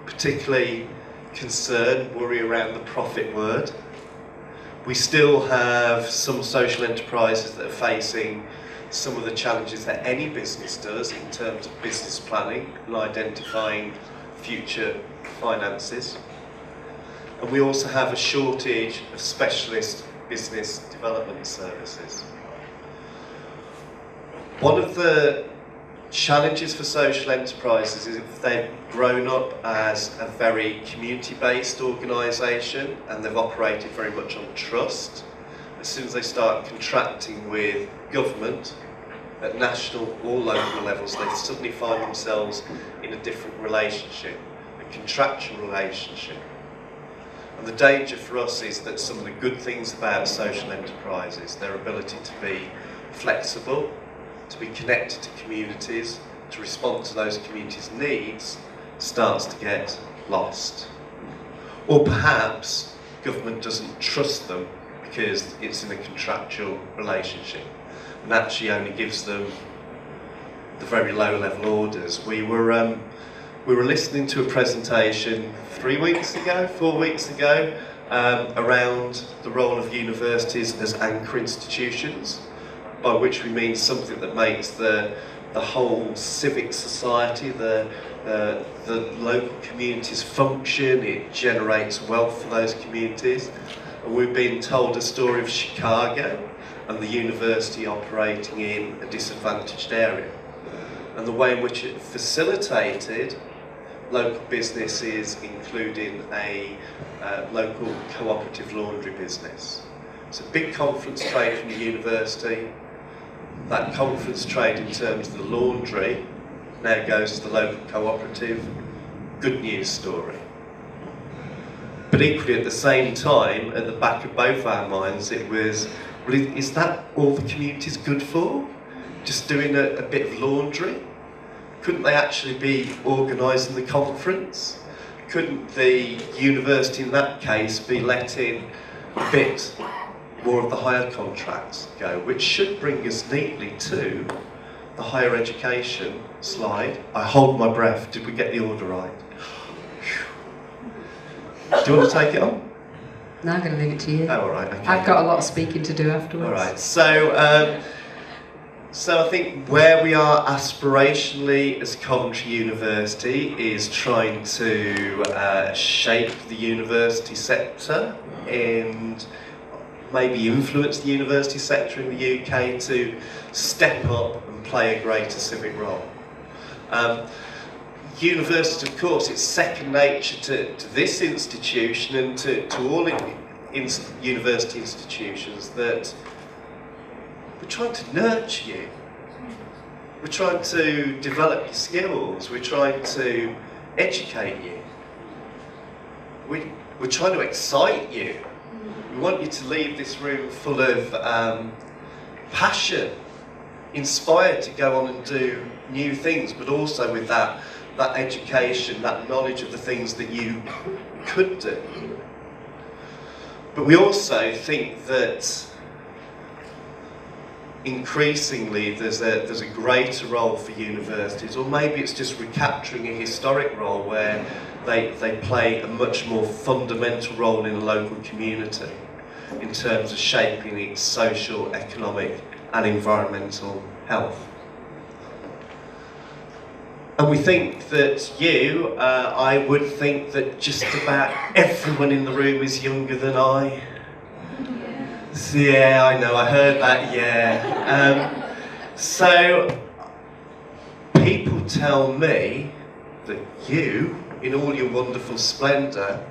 particularly concern, worry around the profit word. We still have some social enterprises that are facing some of the challenges that any business does in terms of business planning and identifying future finances. And we also have a shortage of specialist business development services. One of the challenges for social enterprises is if they've grown up as a very community-based organisation and they've operated very much on trust, as soon as they start contracting with government at national or local levels, they suddenly find themselves in a different relationship, a contractual relationship. And the danger for us is that some of the good things about social enterprises, their ability to be flexible, to be connected to communities, to respond to those communities' needs, starts to get lost. Or perhaps government doesn't trust them because it's in a contractual relationship and actually only gives them the very low level orders. We were listening to a presentation 4 weeks ago, around the role of universities as anchor institutions, by which we mean something that makes the whole civic society, the local communities function. It generates wealth for those communities. And we've been told a story of Chicago and the university operating in a disadvantaged area, and the way in which it facilitated local businesses, including a local cooperative laundry business. It's a big conference trade from the university. That conference trade in terms of the laundry now goes to the local cooperative. Good news story. But equally at the same time, at the back of both our minds, it was, well, is that all the community's good for? Just doing a bit of laundry? Couldn't they actually be organising the conference? Couldn't the university in that case be letting a bit more of the hire contracts go? Which should bring us neatly to the higher education slide. I hold my breath. Did we get the order right? Do you want to take it on? No, I'm going to leave it to you. Oh, all right. Okay. I've got a lot of speaking to do afterwards. All right. So So I think where we are aspirationally as Coventry University is trying to shape the university sector and maybe influence the university sector in the UK to step up and play a greater civic role. University, of course, it's second nature to this institution and to all university institutions that we're trying to nurture you. We're trying to develop your skills. We're trying to educate you. We're trying to excite you. We want you to leave this room full of passion, inspired to go on and do new things, but also with that education, that knowledge of the things that you could do. But we also think that increasingly there's a greater role for universities, or maybe it's just recapturing a historic role where they play a much more fundamental role in a local community in terms of shaping its social, economic and environmental health. And we think that I would think that just about everyone in the room is younger than I. Yeah, I know, I heard that, yeah. So, people tell me that you, in all your wonderful splendour,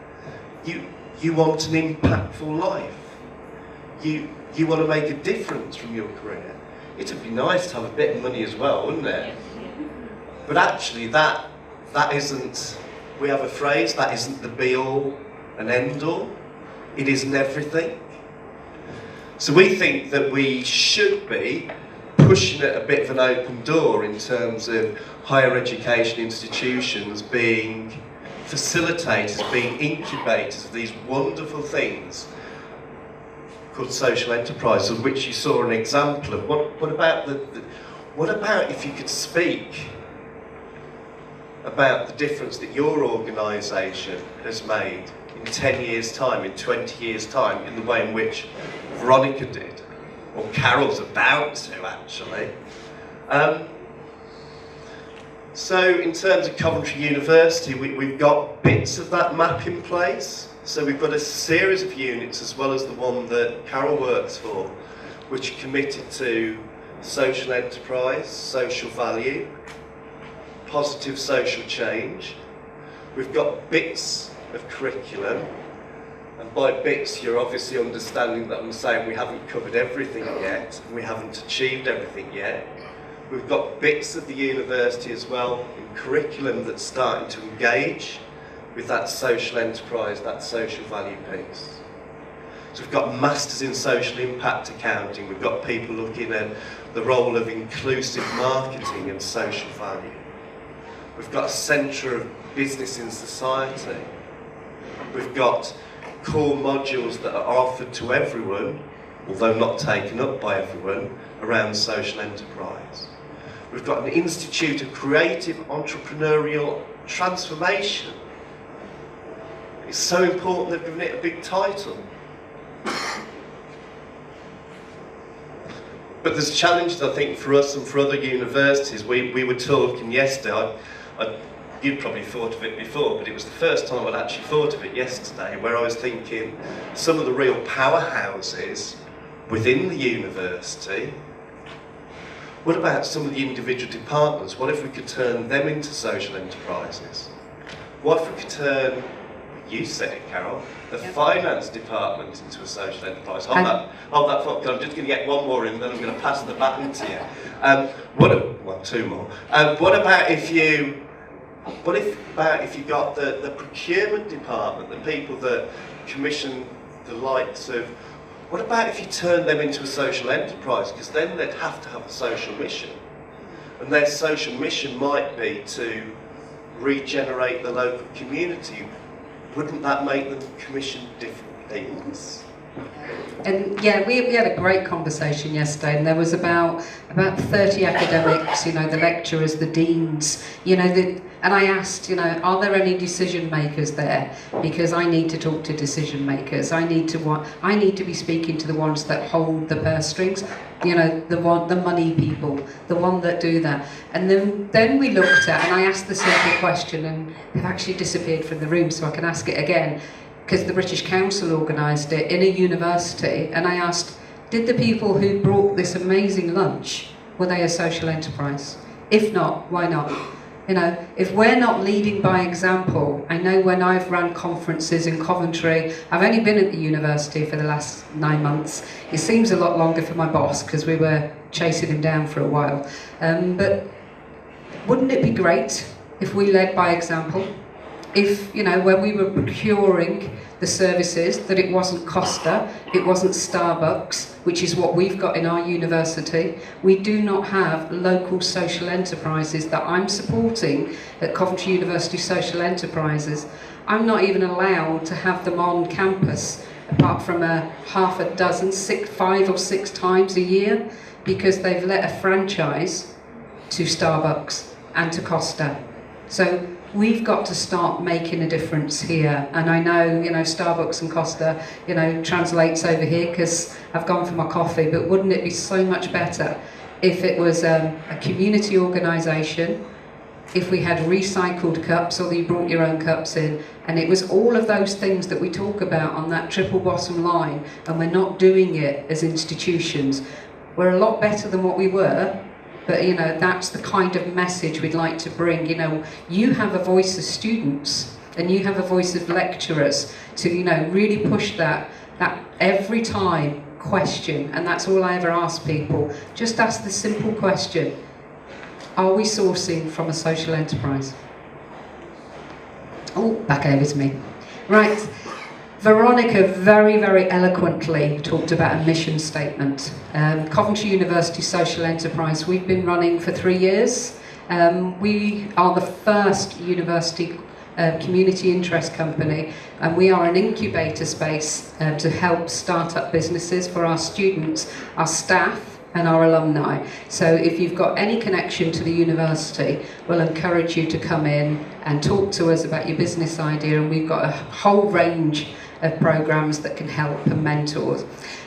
you want an impactful life. You want to make a difference from your career. It'd be nice to have a bit of money as well, wouldn't it? But actually, that isn't, we have a phrase, that isn't the be-all and end-all. It isn't everything. So we think that we should be pushing at a bit of an open door in terms of higher education institutions being facilitators, being incubators of these wonderful things called social enterprise, of which you saw an example of. What about if you could speak about the difference that your organisation has made in 10 years' time, in 20 years' time, in the way in which Veronica did, or Carole's about to, actually. So in terms of Coventry University, we've got bits of that map in place. So we've got a series of units, as well as the one that Carole works for, which are committed to social enterprise, social value, positive social change. We've got bits of curriculum, and by bits you're obviously understanding that I'm saying we haven't covered everything yet, and we haven't achieved everything yet. We've got bits of the university as well in curriculum that's starting to engage with that social enterprise, that social value piece. So we've got masters in social impact accounting, we've got people looking at the role of inclusive marketing and social value. We've got a centre of business in society. We've got core modules that are offered to everyone, although not taken up by everyone, around social enterprise. We've got an Institute of Creative Entrepreneurial Transformation. It's so important they've given it a big title. But there's challenges, I think, for us and for other universities. We were talking yesterday, you'd probably thought of it before, but it was the first time I'd actually thought of it yesterday, where I was thinking some of the real powerhouses within the university, what about some of the individual departments? What if we could turn them into social enterprises? What if we could turn, you said it, Carole, the finance department into a social enterprise? Hold that thought, because I'm just going to get one more in, then I'm going to pass the baton to you. Two more. What about if you got the procurement department, the people that commission the likes of, what about if you turned them into a social enterprise? Because then they'd have to have a social mission. And their social mission might be to regenerate the local community. Wouldn't that make them commission different things? And yeah, we had a great conversation yesterday, and there was about 30 academics, you know, the lecturers, the deans, you know, and I asked, you know, are there any decision makers there? Because I need to talk to decision makers. I need to be speaking to the ones that hold the purse strings, you know, the money people, the one that do that. And then we looked at, and I asked the simple question, and they've actually disappeared from the room, so I can ask it again, because the British Council organised it in a university, and I asked, did the people who brought this amazing lunch, were they a social enterprise? If not, why not? You know, if we're not leading by example, I know when I've run conferences in Coventry, I've only been at the university for the last 9 months. It seems a lot longer for my boss, because we were chasing him down for a while. But wouldn't it be great if we led by example? If, you know, when we were procuring the services, that it wasn't Costa, it wasn't Starbucks, which is what we've got in our university. We do not have local social enterprises that I'm supporting at Coventry University Social Enterprises. I'm not even allowed to have them on campus, apart from half a dozen, 5 or 6 times a year, because they've let a franchise to Starbucks and to Costa. So we've got to start making a difference here. And I know, you know, Starbucks and Costa, you know, translates over here because I've gone for my coffee, but wouldn't it be so much better if it was a community organisation, if we had recycled cups, or you brought your own cups in, and it was all of those things that we talk about on that triple bottom line, and we're not doing it as institutions. We're a lot better than what we were. But, you know, that's the kind of message we'd like to bring. You know, you have a voice as students, and you have a voice as lecturers to, you know, really push that every time question. And that's all I ever ask people. Just ask the simple question: are we sourcing from a social enterprise? Oh, back over to me. Right. Veronica very, very eloquently talked about a mission statement. Coventry University Social Enterprise, we've been running for 3 years. We are the first university community interest company, and we are an incubator space to help start-up businesses for our students, our staff, and our alumni. So if you've got any connection to the university, we'll encourage you to come in and talk to us about your business idea, and we've got a whole range of programs that can help and mentor.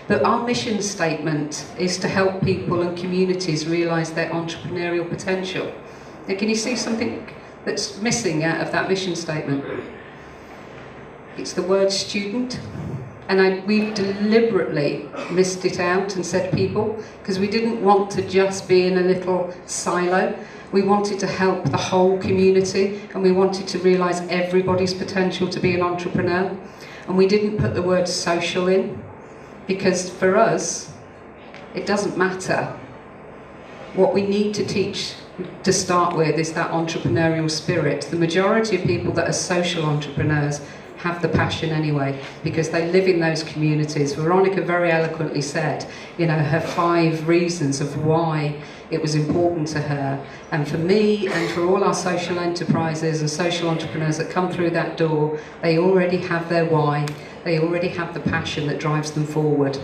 But our mission statement is to help people and communities realise their entrepreneurial potential. Now, can you see something that's missing out of that mission statement? It's the word student. And we deliberately missed it out and said people, because we didn't want to just be in a little silo. We wanted to help the whole community, and we wanted to realise everybody's potential to be an entrepreneur. And we didn't put the word social in, because for us, it doesn't matter. What we need to teach to start with is that entrepreneurial spirit. The majority of people that are social entrepreneurs have the passion anyway, because they live in those communities. Veronica very eloquently said, you know, her 5 reasons of why it was important to her. And for me, and for all our social enterprises and social entrepreneurs that come through that door, they already have their why. They already have the passion that drives them forward.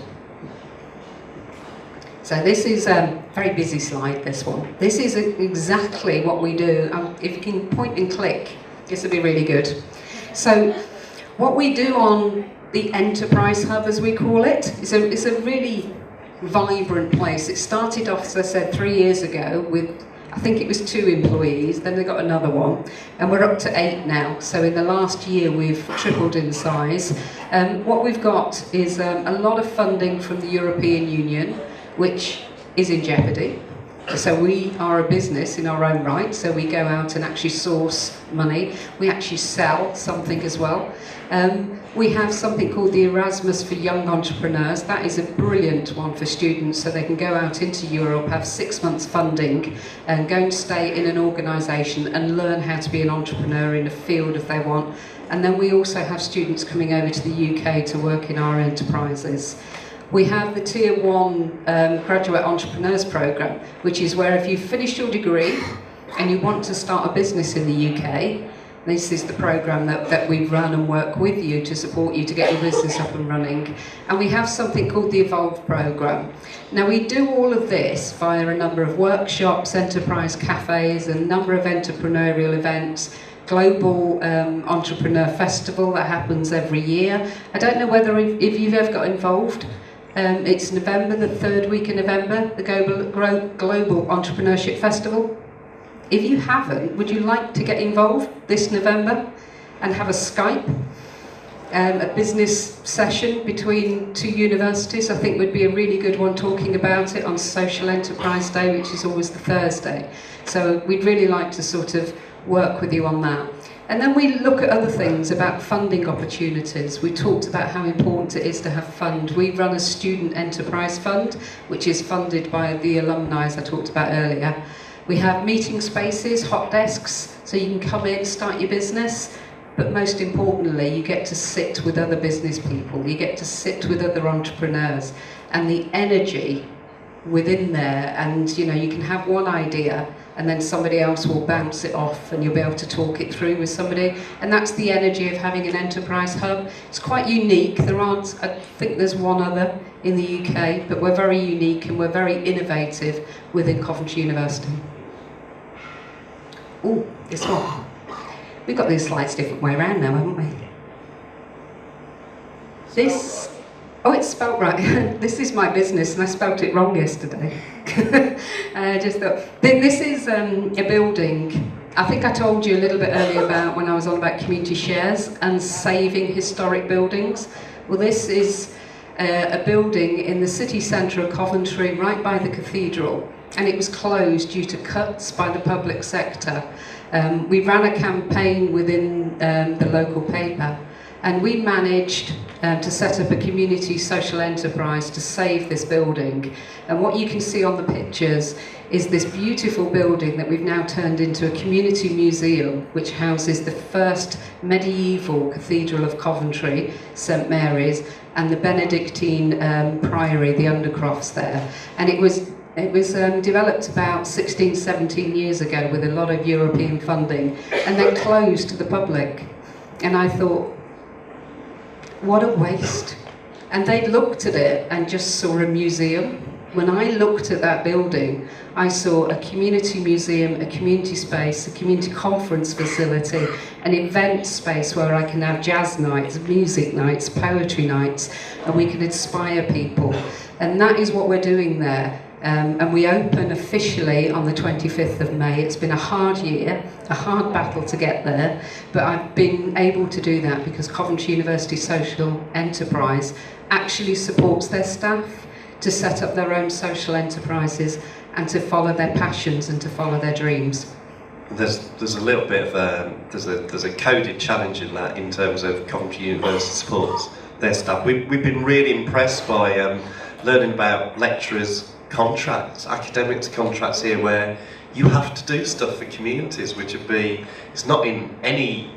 So this is a very busy slide, this one. This is exactly what we do. If you can point and click, this would be really good. So what we do on the Enterprise Hub, as we call it, is a really vibrant place. It started off, as I said, 3 years ago with, I think it was 2 employees, then they got another one, and we're up to 8 now. So in the last year, we've tripled in size. What we've got is a lot of funding from the European Union, which is in jeopardy. So we are a business in our own right, so we go out and actually source money. We actually sell something as well. We have something called the Erasmus for Young Entrepreneurs. That is a brilliant one for students, so they can go out into Europe, have 6 months funding, and go and stay in an organisation and learn how to be an entrepreneur in a field if they want. And then we also have students coming over to the UK to work in our enterprises. We have the Tier 1 Graduate Entrepreneurs Programme, which is where if you've finished your degree and you want to start a business in the UK, This is the program that we run and work with you to support you to get your business up and running. And we have something called the Evolve program. Now we do all of this via a number of workshops, enterprise cafes, a number of entrepreneurial events, global entrepreneur festival that happens every year. I don't know whether if you've ever got involved. It's November, the third week in November, the Global Entrepreneurship Festival. If you haven't, would you like to get involved this November and have a Skype, a business session between two universities? I think would be a really good one, talking about it on Social Enterprise Day, which is always the Thursday. So we'd really like to sort of work with you on that. And then we look at other things about funding opportunities. We talked about how important it is to have fund. We run a student enterprise fund, which is funded by the alumni, as I talked about earlier. We have meeting spaces, hot desks, so you can come in, start your business, but most importantly, you get to sit with other business people, you get to sit with other entrepreneurs, and the energy within there, and you know, you can have one idea, and then somebody else will bounce it off, and you'll be able to talk it through with somebody, and that's the energy of having an enterprise hub. It's quite unique. There aren't, I think there's one other in the UK, but we're very unique and we're very innovative within Coventry University. Oh, this one. We've got these slides different way around now, haven't we? This, oh, it's spelt right. This is my business, and I spelt it wrong yesterday. I just thought, this is a building. I think I told you a little bit earlier about when I was on about community shares and saving historic buildings. Well, this is a building in the city centre of Coventry, right by the cathedral. And it was closed due to cuts by the public sector. We ran a campaign within the local paper, and we managed to set up a community social enterprise to save this building. And what you can see on the pictures is this beautiful building that we've now turned into a community museum, which houses the first medieval cathedral of Coventry, St Mary's, and the Benedictine priory, the Undercrofts there. And it was developed about 16, 17 years ago with a lot of European funding, and then closed to the public. And I thought, what a waste. And they looked at it and just saw a museum. When I looked at that building, I saw a community museum, a community space, a community conference facility, an event space where I can have jazz nights, music nights, poetry nights, and we can inspire people. And that is what we're doing there. And we open officially on the 25th of May. It's been a hard year, a hard battle to get there, but I've been able to do that because Coventry University Social Enterprise actually supports their staff to set up their own social enterprises and to follow their passions and to follow their dreams. There's a little bit of there's a coded challenge in that in terms of Coventry University supports their staff. We've been really impressed by learning about lecturers' contracts, academics' contracts here, where you have to do stuff for communities, which would be, it's not in any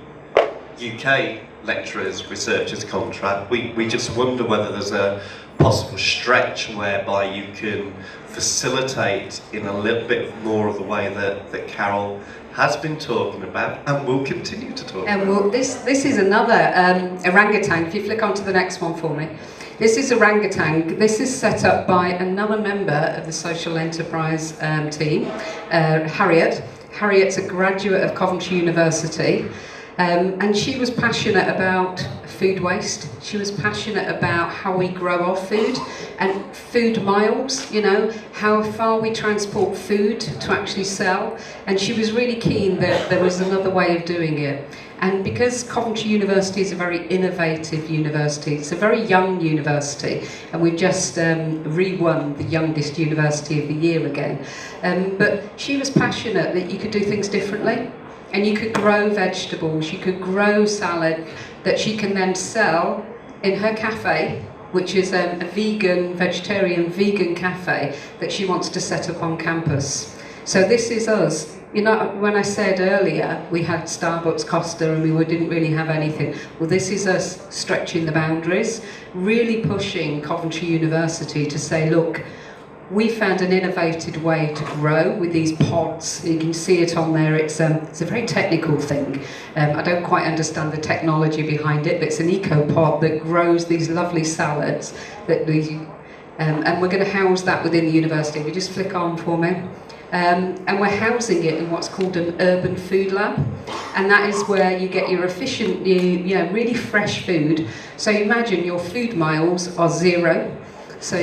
UK lecturers, researchers' contract. We just wonder whether there's a possible stretch whereby you can facilitate in a little bit more of the way that Carole has been talking about and will continue to talk about. Well, this is another orangutan. If you flick on to the next one for me. This is orangutan. This is set up by another member of the social enterprise team, Harriet. Harriet's a graduate of Coventry University, and she was passionate about food waste. She was passionate about how we grow our food and food miles, you know, how far we transport food to actually sell. And she was really keen that there was another way of doing it. And because Coventry University is a very innovative university, it's a very young university, and we've just re-won the youngest university of the year again. But she was passionate that you could do things differently, and you could grow vegetables, you could grow salad that she can then sell in her cafe, which is a vegetarian vegan cafe that she wants to set up on campus. So this is us. You know, when I said earlier we had Starbucks, Costa, and we didn't really have anything, well, this is us stretching the boundaries, really pushing Coventry University to say, look, we found an innovative way to grow with these pods. You can see it on there. It's a very technical thing. I don't quite understand the technology behind it, but it's an eco pod that grows these lovely salads that we, and we're going to house that within the university. We just flick on for me. And we're housing it in what's called an urban food lab, and that is where you get your efficient, really fresh food. So imagine your food miles are 0. So,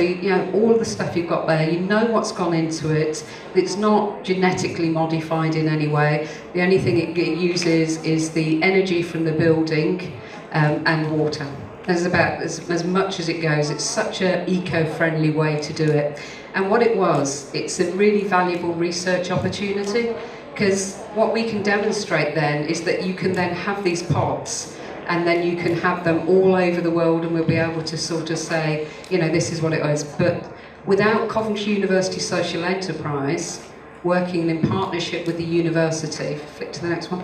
all of the stuff you've got there, you know what's gone into it. It's not genetically modified in any way. The only thing it uses is the energy from the building and water. There's about as much as it goes. It's such an eco-friendly way to do it. And what it's a really valuable research opportunity, because what we can demonstrate then is that you can then have these pods, and then you can have them all over the world, and we'll be able to sort of say, this is what it is. But without Coventry University Social Enterprise working in partnership with the university, flick to the next one,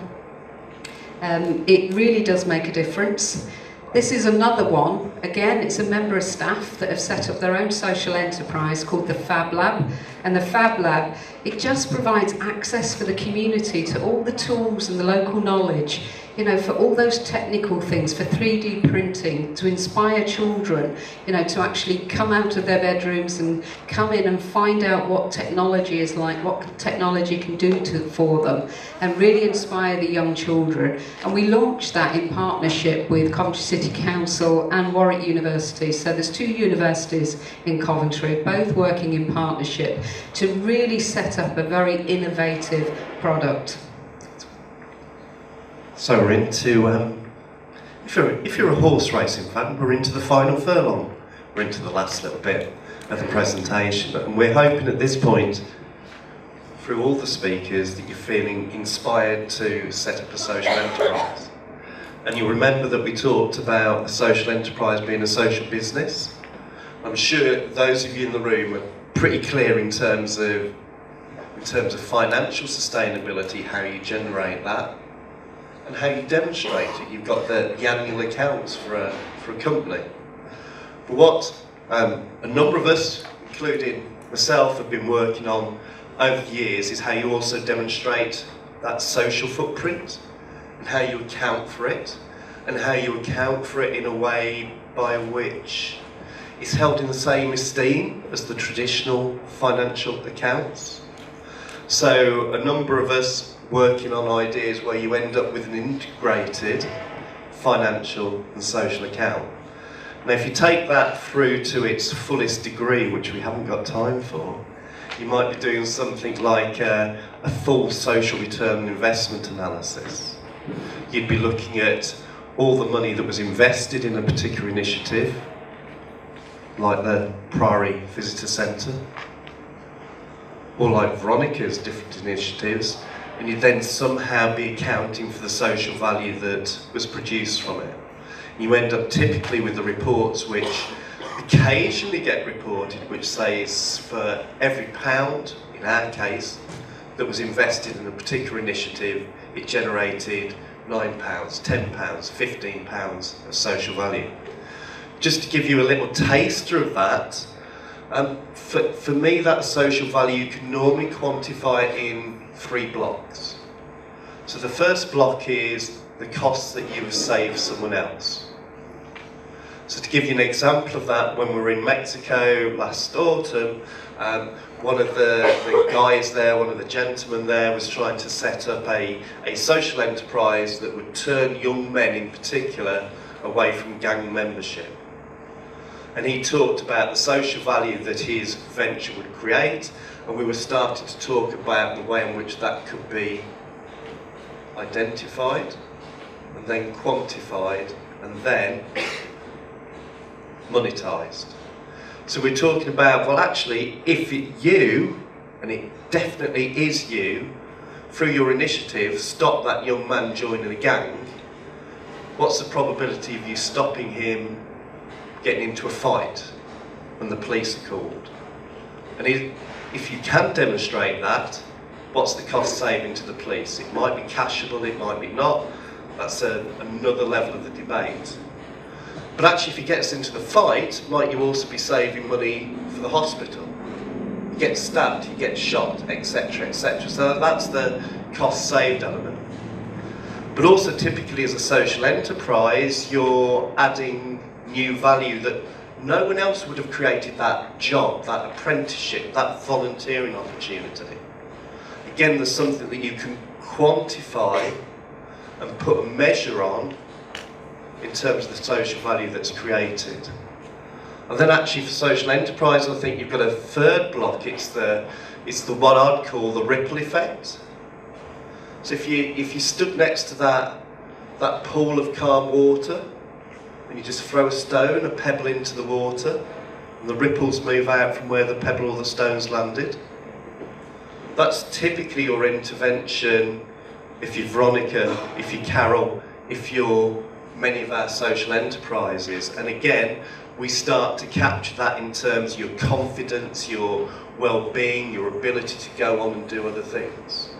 it really does make a difference. This is another one. Again, it's a member of staff that have set up their own social enterprise called the Fab Lab. And the Fab Lab, it just provides access for the community to all the tools and the local knowledge, for all those technical things, for 3D printing, to inspire children, to actually come out of their bedrooms and come in and find out what technology is like, what technology can do for them, and really inspire the young children. And we launched that in partnership with Coventry City Council and Warwick University. So there's 2 universities in Coventry, both working in partnership to really set up a very innovative product. So we're into, if you're a horse racing fan, we're into the final furlong. We're into the last little bit of the presentation, and we're hoping at this point, through all the speakers, that you're feeling inspired to set up a social enterprise. And you'll remember that we talked about a social enterprise being a social business. I'm sure those of you in the room are pretty clear in terms of financial sustainability, how you generate that, and how you demonstrate it. You've got the annual accounts for a company. But what a number of us, including myself, have been working on over the years is how you also demonstrate that social footprint, and how you account for it, and how you account for it in a way by which it's held in the same esteem as the traditional financial accounts. So a number of us working on ideas where you end up with an integrated financial and social account. Now if you take that through to its fullest degree, which we haven't got time for, you might be doing something like a full social return and investment analysis. You'd be looking at all the money that was invested in a particular initiative, like the Priory Visitor Centre, or like Veronica's different initiatives, and you'd then somehow be accounting for the social value that was produced from it. You end up typically with the reports which occasionally get reported, which says for every £1, in our case, that was invested in a particular initiative, it generated £9, £10, £15 of social value. Just to give you a little taster of that, for me that social value you can normally quantify it in 3 blocks. So the first block is the costs that you have saved someone else. So to give you an example of that, when we were in Mexico last autumn, one of the guys there, one of the gentlemen there, was trying to set up a social enterprise that would turn young men in particular away from gang membership. And he talked about the social value that his venture would create, and we were starting to talk about the way in which that could be identified, and then quantified, and then monetised. So we're talking about, well actually, if you, and it definitely is you, through your initiative, stop that young man joining a gang, what's the probability of you stopping him getting into a fight when the police are called? And if you can demonstrate that, what's the cost saving to the police? It might be cashable, it might be not. That's another level of the debate. But actually, if he gets into the fight, might you also be saving money for the hospital? You get stabbed, you get shot, etc., etc. So that's the cost saved element. But also typically as a social enterprise, you're adding new value that no one else would have created that job, that apprenticeship, that volunteering opportunity. Again, there's something that you can quantify and put a measure on in terms of the social value that's created. And then actually for social enterprise, I think you've got a third block. It's the what I'd call the ripple effect. So if you stood next to that pool of calm water, and you just throw a stone, a pebble into the water, and the ripples move out from where the pebble or the stone's landed, that's typically your intervention if you're Veronica, if you're Carole, if you're many of our social enterprises. And again, we start to capture that in terms of your confidence, your well-being, your ability to go on and do other things.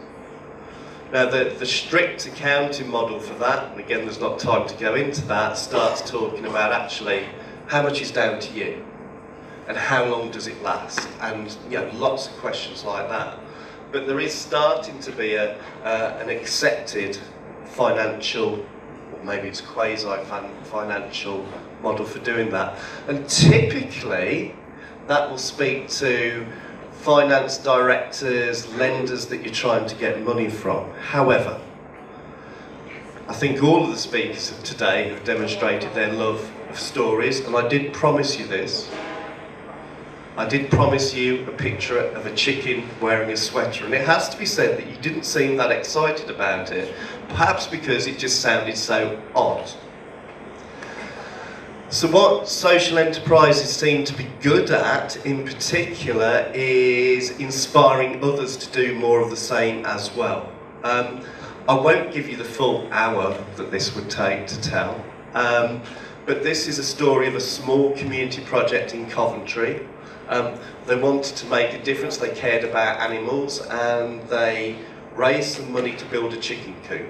Now the strict accounting model for that, and again there's not time to go into that, starts talking about actually how much is down to you and how long does it last, and lots of questions like that. But there is starting to be an accepted financial, or maybe it's quasi-financial model for doing that. And typically that will speak to finance directors, lenders that you're trying to get money from. However, I think all of the speakers of today have demonstrated their love of stories, and I did promise you this. I did promise you a picture of a chicken wearing a sweater, and it has to be said that you didn't seem that excited about it, perhaps because it just sounded so odd. So what social enterprises seem to be good at, in particular, is inspiring others to do more of the same as well. I won't give you the full hour that this would take to tell, but this is a story of a small community project in Coventry. They wanted to make a difference, they cared about animals, and they raised some money to build a chicken coop.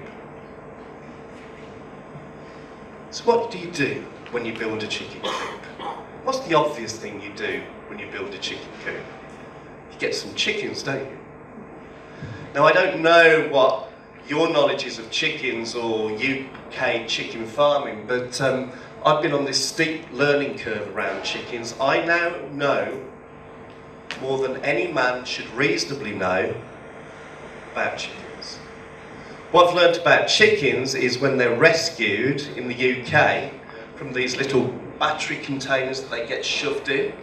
So what do you do when you build a chicken coop? What's the obvious thing you do when you build a chicken coop? You get some chickens, don't you? Now I don't know what your knowledge is of chickens or UK chicken farming, but I've been on this steep learning curve around chickens. I now know more than any man should reasonably know about chickens. What I've learned about chickens is when they're rescued in the UK from these little battery containers that they get shoved in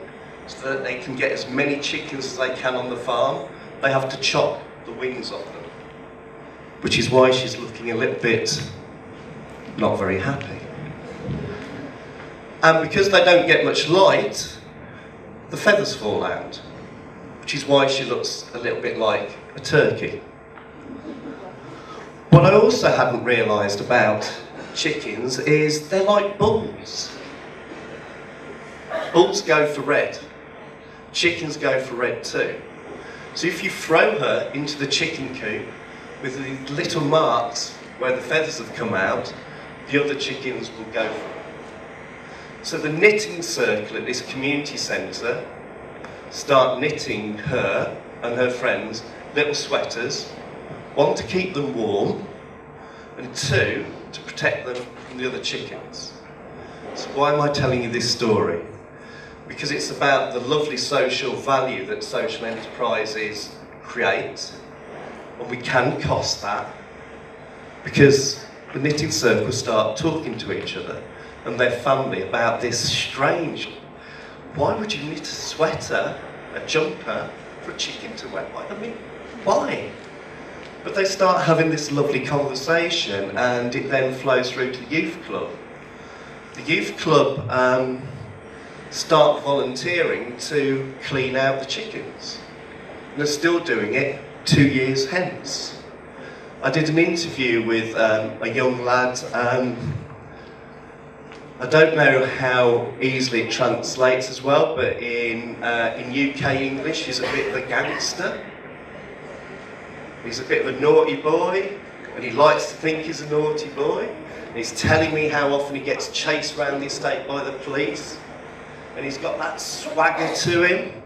so that they can get as many chickens as they can on the farm, they have to chop the wings off them. Which is why she's looking a little bit not very happy. And because they don't get much light, the feathers fall out, which is why she looks a little bit like a turkey. What I also hadn't realised about chickens is they're like bulls. Bulls go for red. Chickens go for red too. So if you throw her into the chicken coop with these little marks where the feathers have come out, the other chickens will go for it. So the knitting circle at this community centre start knitting her and her friends little sweaters, one to keep them warm, and two to protect them from the other chickens. So why am I telling you this story? Because it's about the lovely social value that social enterprises create, and we can cost that, because the knitting circles start talking to each other and their family about this strange, why would you knit a sweater, a jumper, for a chicken to wear? I mean, why? But they start having this lovely conversation, and it then flows through to the youth club. The youth club start volunteering to clean out the chickens. And they're still doing it 2 years hence. I did an interview with a young lad. I don't know how easily it translates as well, but in UK English, he's a bit of a gangster. He's a bit of a naughty boy, and he likes to think he's a naughty boy. And he's telling me how often he gets chased around the estate by the police, and he's got that swagger to him.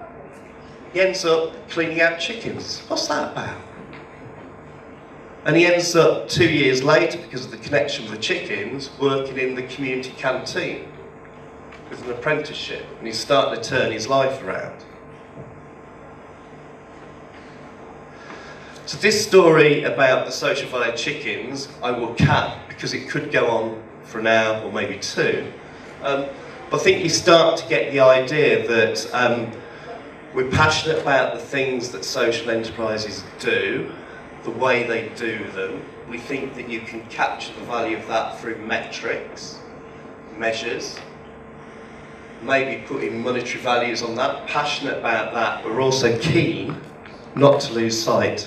he ends up cleaning out chickens. What's that about? And he ends up 2 years later, because of the connection with the chickens, working in the community canteen with an apprenticeship, and he's starting to turn his life around. So this story about the social value of chickens, I will cap because it could go on for an hour or maybe two. But I think you start to get the idea that we're passionate about the things that social enterprises do, the way they do them. We think that you can capture the value of that through metrics, measures, maybe putting monetary values on that, passionate about that, but we're also keen not to lose sight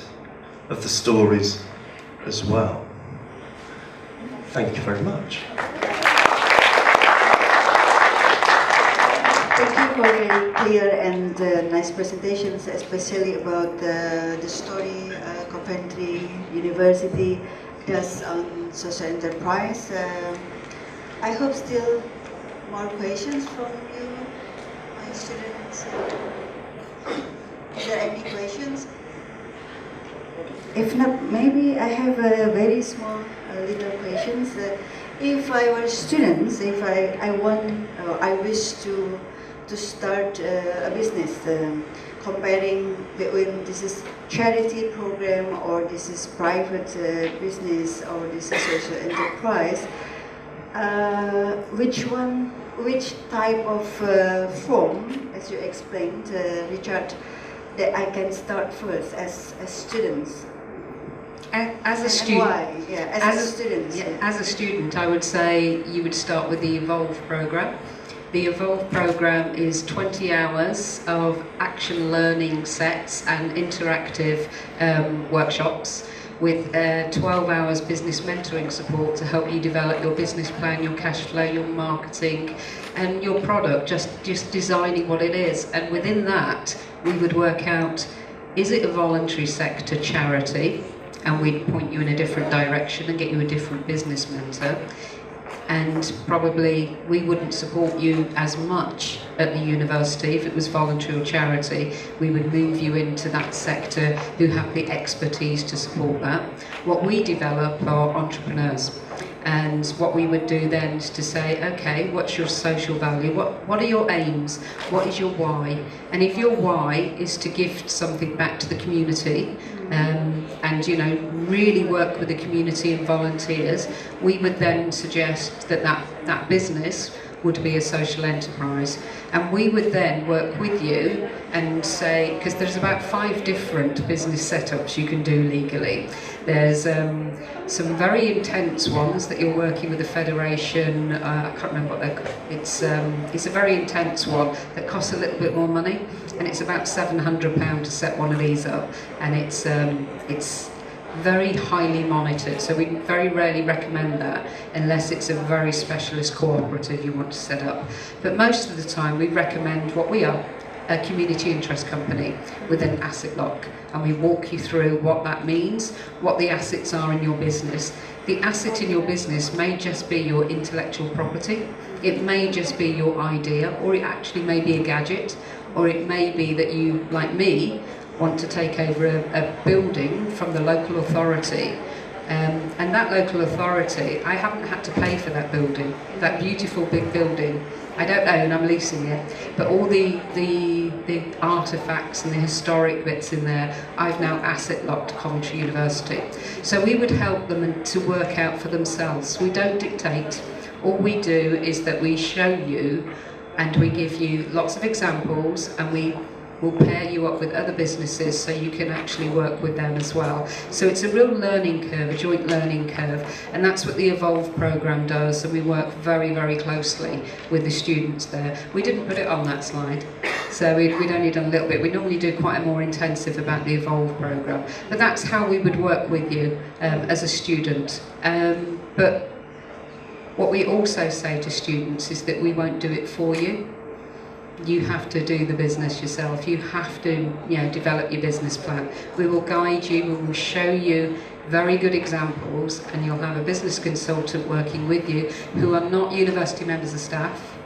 of the stories as well. Thank you very much. Thank you for very clear and nice presentations, especially about the story Coventry University does on social enterprise. I hope still more questions from you, my students. Is there any questions? If not, maybe I have a very small little questions. If I were students, if I want, or I wish to start a business, comparing between this is charity program or this is private business or this is social enterprise, which type of form, as you explained, Richard, that I can start first as students? As a student, why? Yeah, as a student. Yeah, as a student, I would say you would start with the Evolve program. The Evolve program is 20 hours of action learning sets and interactive workshops with 12 hours business mentoring support to help you develop your business plan, your cash flow, your marketing, and your product, just designing what it is. And within that, we would work out, is it a voluntary sector charity? And we'd point you in a different direction and get you a different business mentor. And probably we wouldn't support you as much at the university if it was voluntary or charity. We would move you into that sector who have the expertise to support that. What we develop are entrepreneurs. And what we would do then is to say, okay, what's your social value? What are your aims? What is your why? And if your why is to gift something back to the community, and really work with the community and volunteers, we would then suggest that business would be a social enterprise. And we would then work with you and say, because there's about 5 different business setups you can do legally. There's some very intense ones that you're working with the federation. I can't remember what they're called. It's a very intense one that costs a little bit more money, and it's about £700 to set one of these up, and it's very highly monitored, so we very rarely recommend that unless it's a very specialist cooperative you want to set up. But most of the time we recommend what we are, a community interest company with an asset lock, and we walk you through what that means, what the assets are in your business. The asset in your business may just be your intellectual property, it may just be your idea, or it actually may be a gadget, or it may be that you, like me, want to take over a building from the local authority, and that local authority, I haven't had to pay for that building, that beautiful big building. I don't own, I'm leasing it, but all the artefacts and the historic bits in there, I've now asset locked Coventry University. So we would help them to work out for themselves. We don't dictate. All we do is that we show you, and we give you lots of examples, and we will pair you up with other businesses so you can actually work with them as well. So it's a real learning curve, a joint learning curve, and that's what the Evolve program does, and we work very, very closely with the students there. We didn't put it on that slide, so we'd only done a little bit. We normally do quite a more intensive about the Evolve program, but that's how we would work with you as a student. But what we also say to students is that we won't do it for you. You have to do the business yourself. You have to, develop your business plan. We will guide you, we will show you very good examples, and you'll have a business consultant working with you who are not university members of staff.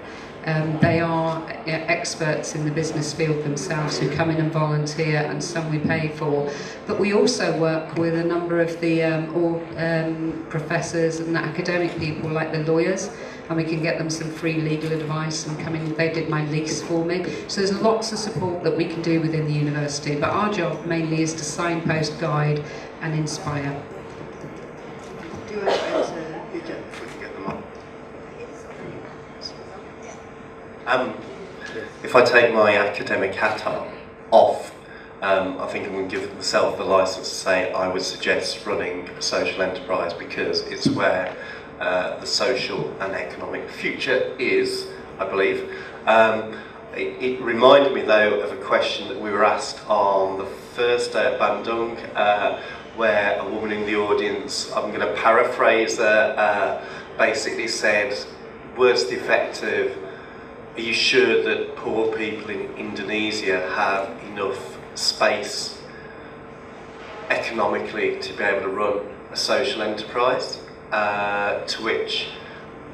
They are experts in the business field themselves who come in and volunteer, and some we pay for. But we also work with a number of the professors and academic people, like the lawyers, and we can get them some free legal advice and come in. They did my lease for me. So there's lots of support that we can do within the university, but our job mainly is to signpost, guide and inspire. Do you want to answer? If we can get them up. If I take my academic hat off, I think I'm going to give myself the license to say I would suggest running a social enterprise, because it's where the social and economic future is, I believe. It reminded me though of a question that we were asked on the first day at Bandung, where a woman in the audience, I'm going to paraphrase her, basically said, words to the effect of, are you sure that poor people in Indonesia have enough space economically to be able to run a social enterprise? To which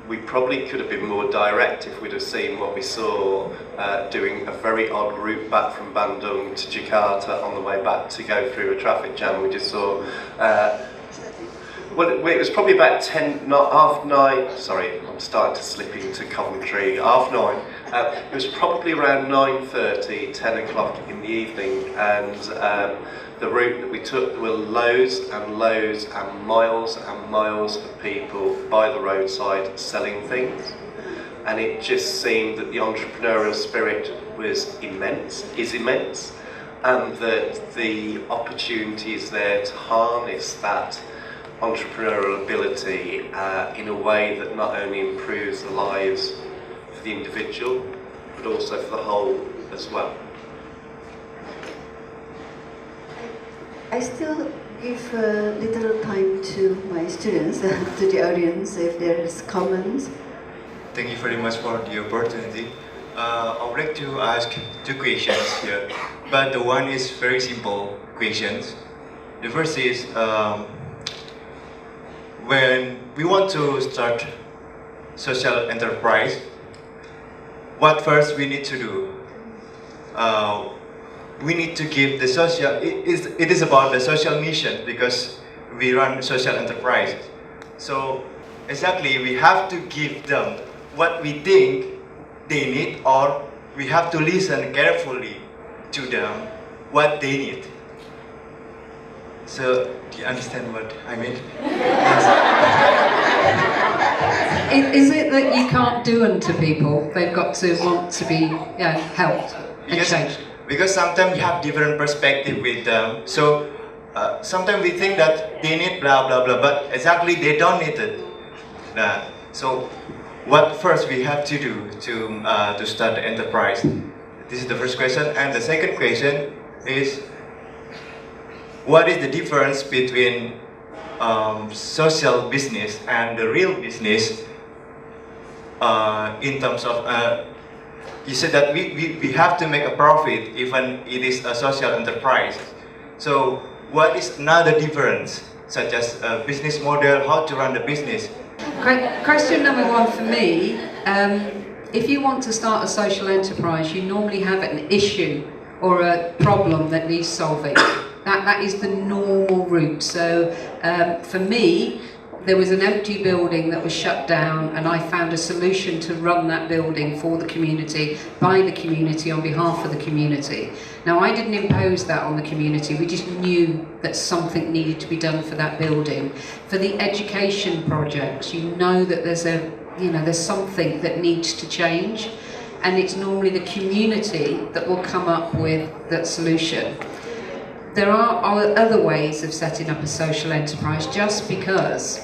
we probably could have been more direct if we'd have seen what we saw doing a very odd route back from Bandung to Jakarta on the way back to go through a traffic jam. We just saw, well, it was probably about 9:30, sorry, I'm starting to slip into Coventry, 9:30. It was probably around 9:30, 10 o'clock in the evening, and the route that we took, there were loads and loads and miles of people by the roadside selling things, and it just seemed that the entrepreneurial spirit was immense, and that the opportunities there to harness that entrepreneurial ability in a way that not only improves the lives for the individual, but also for the whole as well. I still give little time to my students, to the audience, if there is comments. Thank you very much for the opportunity. I would like to ask two questions here, but the one is very simple questions. The first is, when we want to start social enterprise, what first we need to do? We need to give the social, it is about the social mission, because we run social enterprise. So exactly, we have to give them what we think they need, or we have to listen carefully to them what they need. So do you understand what I mean? Is it that you can't do unto people? They've got to want to be helped and changed? Because sometimes we have different perspective with them. So sometimes we think that they need blah blah blah, but exactly they don't need it. So what first we have to do to start the enterprise? This is the first question, and the second question is, what is the difference between social business and the real business in terms of you said that we have to make a profit even it is a social enterprise. So what is another difference, such as a business model, how to run the business? Question number one for me, if you want to start a social enterprise, you normally have an issue or a problem that needs solving. That is the normal route. So for me, there was an empty building that was shut down, and I found a solution to run that building for the community, by the community, on behalf of the community. Now, I didn't impose that on the community, we just knew that something needed to be done for that building. For the education projects, you know that there's something that needs to change, and it's normally the community that will come up with that solution. There are other ways of setting up a social enterprise just because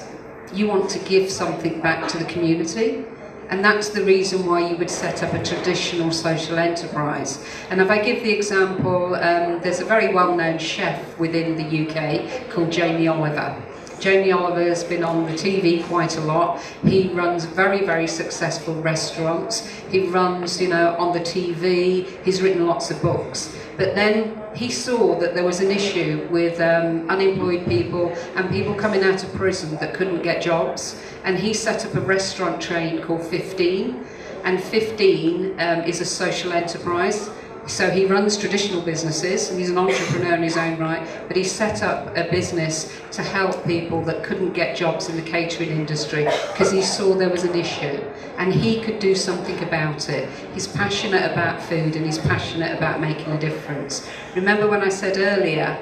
you want to give something back to the community, and that's the reason why you would set up a traditional social enterprise. And if I give the example, there's a very well-known chef within the UK called Jamie Oliver. Jamie Oliver's been on the TV quite a lot. He runs very, very successful restaurants. He runs, on the TV. He's written lots of books. But then he saw that there was an issue with unemployed people and people coming out of prison that couldn't get jobs. And he set up a restaurant chain called 15. and 15 is a social enterprise. So he runs traditional businesses, and he's an entrepreneur in his own right, but he set up a business to help people that couldn't get jobs in the catering industry because he saw there was an issue and he could do something about it. He's passionate about food and he's passionate about making a difference. Remember when I said earlier,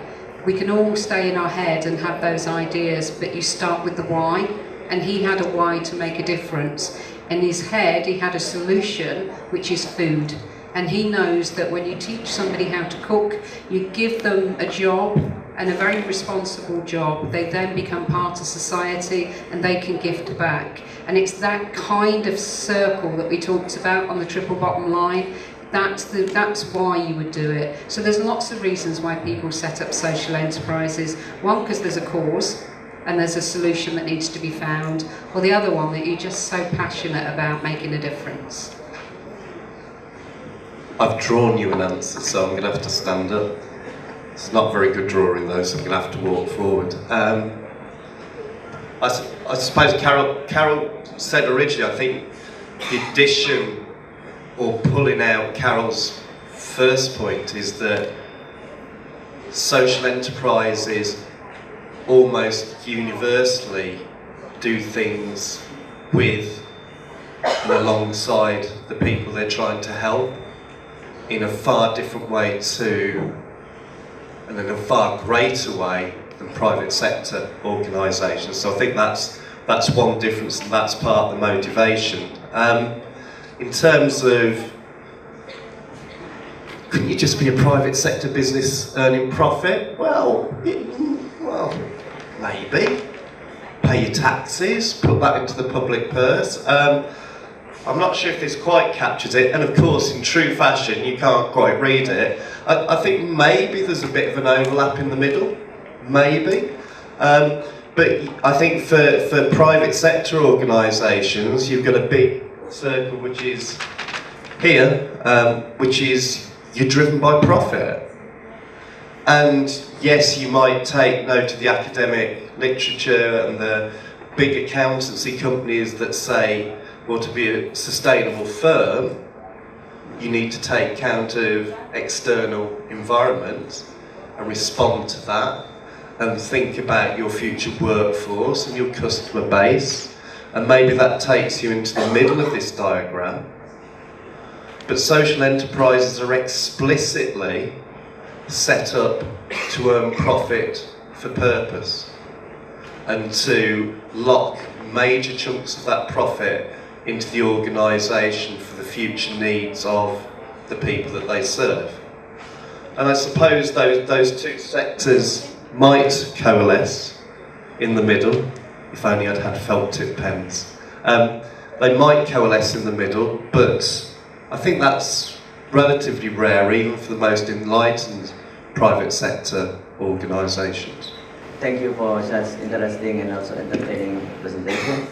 we can all stay in our head and have those ideas, but you start with the why, and he had a why to make a difference. In his head, he had a solution, which is food. And he knows that when you teach somebody how to cook, you give them a job, and a very responsible job, they then become part of society and they can give back. And it's that kind of circle that we talked about on the triple bottom line. That's why you would do it. So there's lots of reasons why people set up social enterprises. One, because there's a cause and there's a solution that needs to be found, or the other one, that you're just so passionate about making a difference. I've drawn you an answer, so I'm going to have to stand up. It's not very good drawing though, so I'm going to have to walk forward. I suppose Carole said originally, I think the addition or pulling out Carole's first point is that social enterprises almost universally do things with and alongside the people they're trying to help in a far different way and in a far greater way than private sector organisations. So I think that's one difference, and that's part of the motivation. In terms of, couldn't you just be a private sector business earning profit? Well, maybe. Pay your taxes, put that into the public purse. I'm not sure if this quite captures it, and of course in true fashion you can't quite read it. I think maybe there's a bit of an overlap in the middle, maybe. But I think for private sector organisations you've got a big circle which is here, which is you're driven by profit. And yes, you might take note of the academic literature and the big accountancy companies that say, well, to be a sustainable firm, you need to take account of external environment and respond to that, and think about your future workforce and your customer base, and maybe that takes you into the middle of this diagram. But social enterprises are explicitly set up to earn profit for purpose and to lock major chunks of that profit into the organisation for the future needs of the people that they serve. And I suppose those two sectors might coalesce in the middle, if only I'd had felt tip pens. They might coalesce in the middle, but I think that's relatively rare even for the most enlightened private sector organisations. Thank you for such interesting and also entertaining presentation.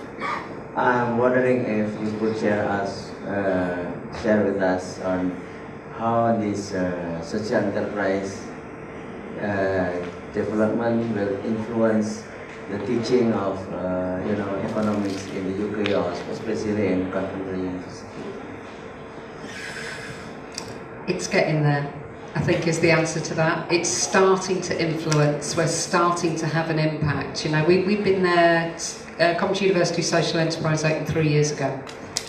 I'm wondering if you could share with us on how this social enterprise development will influence the teaching of economics in the UK, or especially in Coventry University. It's getting there, I think, is the answer to that. It's starting to influence, we're starting to have an impact. We've been there, Coventry University Social Enterprise opened 3 years ago,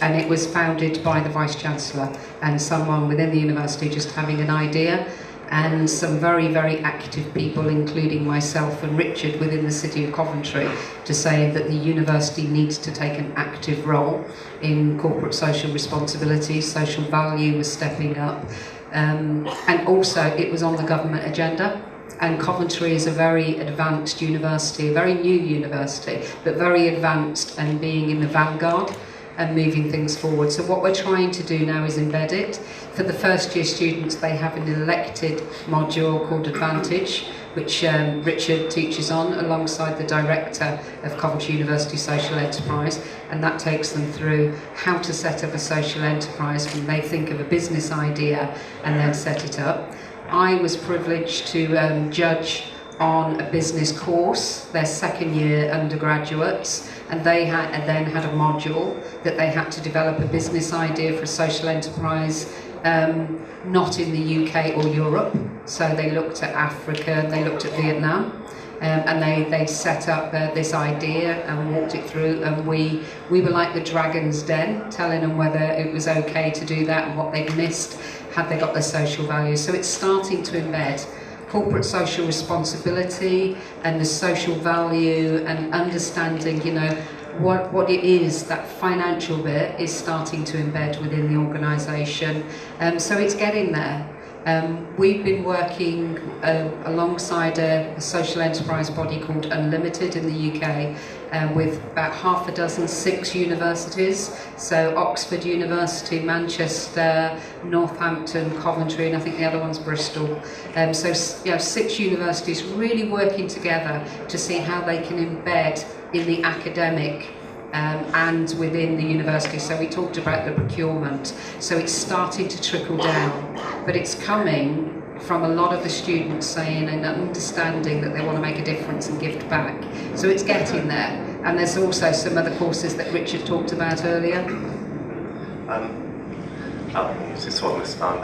and it was founded by the Vice-Chancellor and someone within the university just having an idea, and some very, very active people, including myself and Richard within the city of Coventry, to say that the university needs to take an active role in corporate social responsibility. Social value was stepping up, and also it was on the government agenda. And Coventry is a very advanced university, a very new university, but very advanced and being in the vanguard and moving things forward. So what we're trying to do now is embed it. For the first year students, they have an elected module called Advantage, which Richard teaches on alongside the director of Coventry University Social Enterprise, and that takes them through how to set up a social enterprise when they think of a business idea and then set it up. I was privileged to judge on a business course, their second year undergraduates, and they then had a module that they had to develop a business idea for a social enterprise, not in the UK or Europe. So they looked at Africa, they looked at Vietnam. And they set up this idea and walked it through, and we were like the dragon's den, telling them whether it was okay to do that and what they'd missed, had they got their social values. So it's starting to embed corporate social responsibility and the social value and understanding, you know, what it is, that financial bit is starting to embed within the organisation. So it's getting there. We've been working alongside a social enterprise body called Unlimited in the UK with about half a dozen, 6 universities, so Oxford University, Manchester, Northampton, Coventry, and I think the other one's Bristol. So you know, 6 universities really working together to see how they can embed in the academic and within the university. So we talked about the procurement, so it's starting to trickle down, but it's coming from a lot of the students saying and understanding that they want to make a difference and give back. So it's getting there, and there's also some other courses that Richard talked about earlier. I'll use this one this time.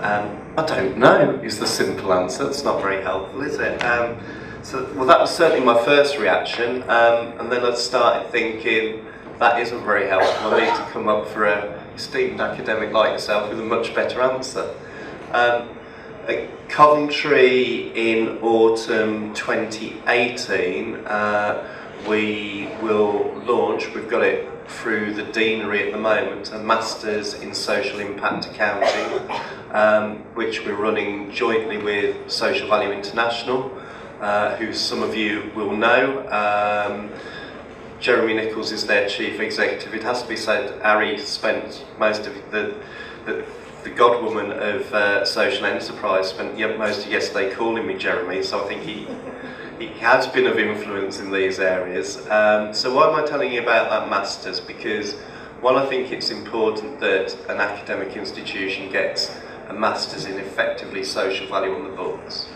I don't know is the simple answer. It's not very helpful, is it? Well, that was certainly my first reaction, and then I started thinking, that isn't very helpful. I need to come up for a esteemed academic like yourself with a much better answer. At Coventry in autumn 2018, we will launch, we've got it through the Deanery at the moment, a Masters in Social Impact Accounting, which we're running jointly with Social Value International, who some of you will know. Jeremy Nichols is their chief executive. It has to be said, Ari spent most of the godwoman of social enterprise spent most of yesterday calling me Jeremy, so I think he has been of influence in these areas. So why am I telling you about that Masters? Because one, I think it's important that an academic institution gets a Masters in effectively social value on the books.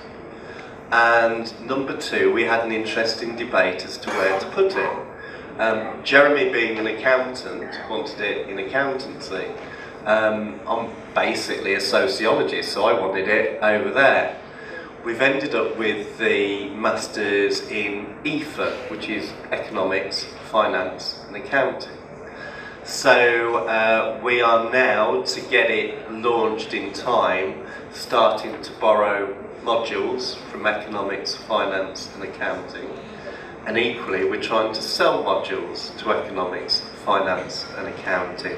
And number 2, we had an interesting debate as to where to put it. Jeremy, being an accountant, wanted it in accountancy. I'm basically a sociologist, so I wanted it over there. We've ended up with the Masters in EFA, which is Economics, Finance and Accounting. So we are now, to get it launched in time, starting to borrow modules from Economics, Finance and Accounting. And equally, we're trying to sell modules to Economics, Finance and Accounting.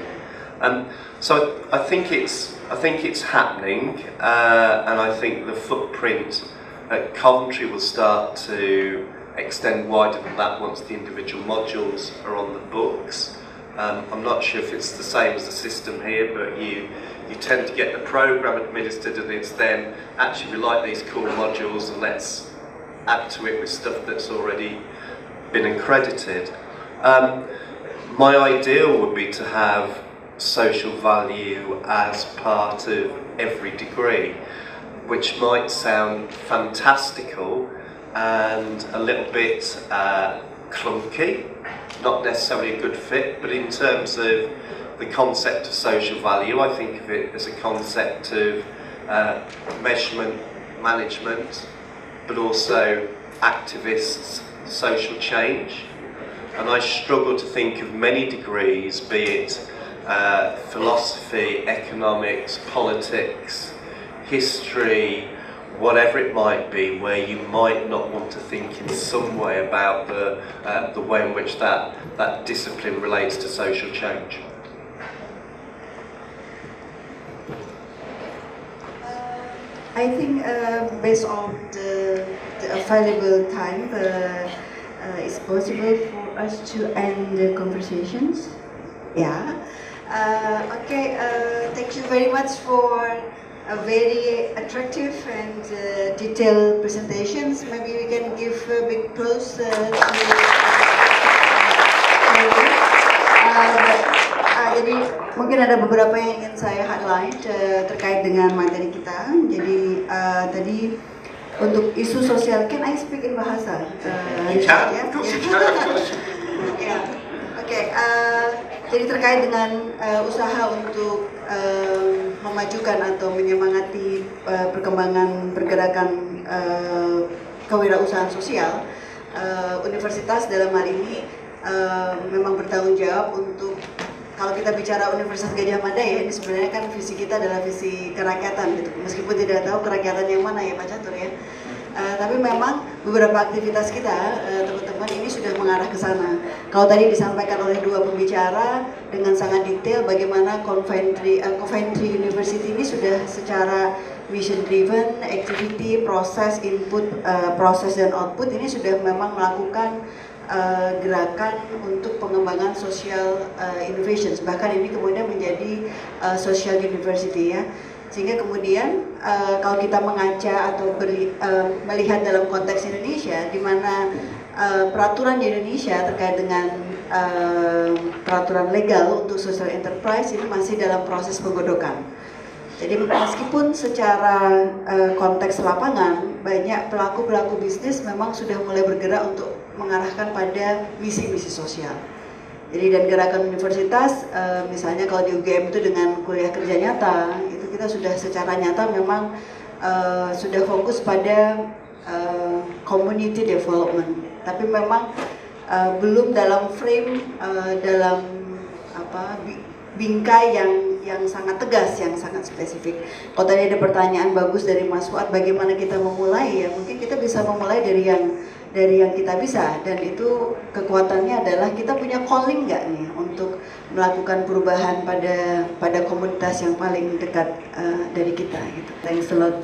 So I think it's happening, and I think the footprint at Coventry will start to extend wider than that once the individual modules are on the books. I'm not sure if it's the same as the system here, but you tend to get the programme administered, and it's then, actually we like these core modules and let's add to it with stuff that's already been accredited. My ideal would be to have social value as part of every degree, which might sound fantastical and a little bit clunky, not necessarily a good fit, but in terms of the concept of social value, I think of it as a concept of measurement, management, but also activists, social change. And I struggle to think of many degrees, be it philosophy, economics, politics, history, whatever it might be, where you might not want to think in some way about the way in which that discipline relates to social change. I think based on the available time, it's possible for us to end the conversations. Yeah. Okay. Thank you very much for a very attractive and detailed presentations. Maybe we can give a big applause jadi mungkin ada beberapa yang ingin saya highlight terkait dengan materi kita. Jadi tadi untuk isu sosial, can I speak in bahasa? You can, of course you can. Yeah. Jadi terkait dengan usaha untuk memajukan atau menyemangati perkembangan pergerakan kewirausahaan sosial, universitas dalam hal ini memang bertanggung jawab untuk, kalau kita bicara Universitas Gadjah Mada ya, ini sebenarnya kan visi kita adalah visi kerakyatan gitu. Meskipun tidak tahu kerakyatan yang mana ya Pak Catur ya. Tapi memang beberapa aktivitas kita, teman-teman, ini sudah mengarah ke sana. Kalau tadi disampaikan oleh dua pembicara dengan sangat detail bagaimana Coventry University ini sudah secara mission driven, activity, proses, input, proses dan output ini sudah memang melakukan gerakan untuk pengembangan social innovations. Bahkan ini kemudian menjadi social university ya. Sehingga kemudian kalau kita mengaca atau melihat dalam konteks Indonesia, di mana peraturan di Indonesia terkait dengan peraturan legal untuk social enterprise ini masih dalam proses penggodokan. Jadi meskipun secara konteks lapangan banyak pelaku-pelaku bisnis memang sudah mulai bergerak untuk mengarahkan pada misi-misi sosial. Jadi dan gerakan universitas, misalnya kalau di UGM itu dengan kuliah kerja nyata, itu kita sudah secara nyata memang sudah fokus pada community development. Tapi memang belum dalam frame, dalam bingkai yang sangat tegas, yang sangat spesifik. Kalau tadi ada pertanyaan bagus dari Mas Fuad, bagaimana kita memulai ya? Mungkin kita bisa memulai dari yang kita bisa, dan itu kekuatannya adalah kita punya calling nggak nih untuk melakukan perubahan pada komunitas yang paling dekat dari kita gitu. Thanks a lot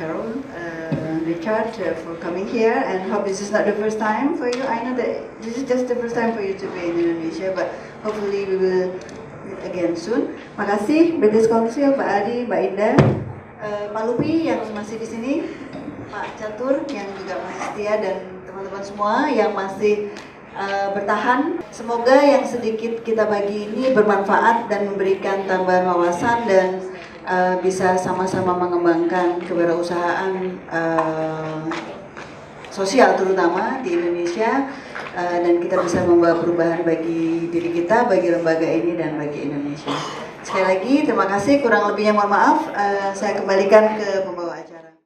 Carole, Richard for coming here, and hope this is not the first time for you. I know that this is just the first time for you to be in Indonesia, but hopefully we will meet again soon. Makasih British Council, Mbak Adi, Mbak Indah, Pak Lupi yang masih di sini, Pak Catur yang juga masih setia, dan teman-teman semua yang masih bertahan. Semoga yang sedikit kita bagi ini bermanfaat dan memberikan tambahan wawasan, dan bisa sama-sama mengembangkan kewirausahaan sosial terutama di Indonesia, dan kita bisa membawa perubahan bagi diri kita, bagi lembaga ini, dan bagi Indonesia. Sekali lagi terima kasih, kurang lebihnya mohon maaf. Saya kembalikan ke pembawa acara.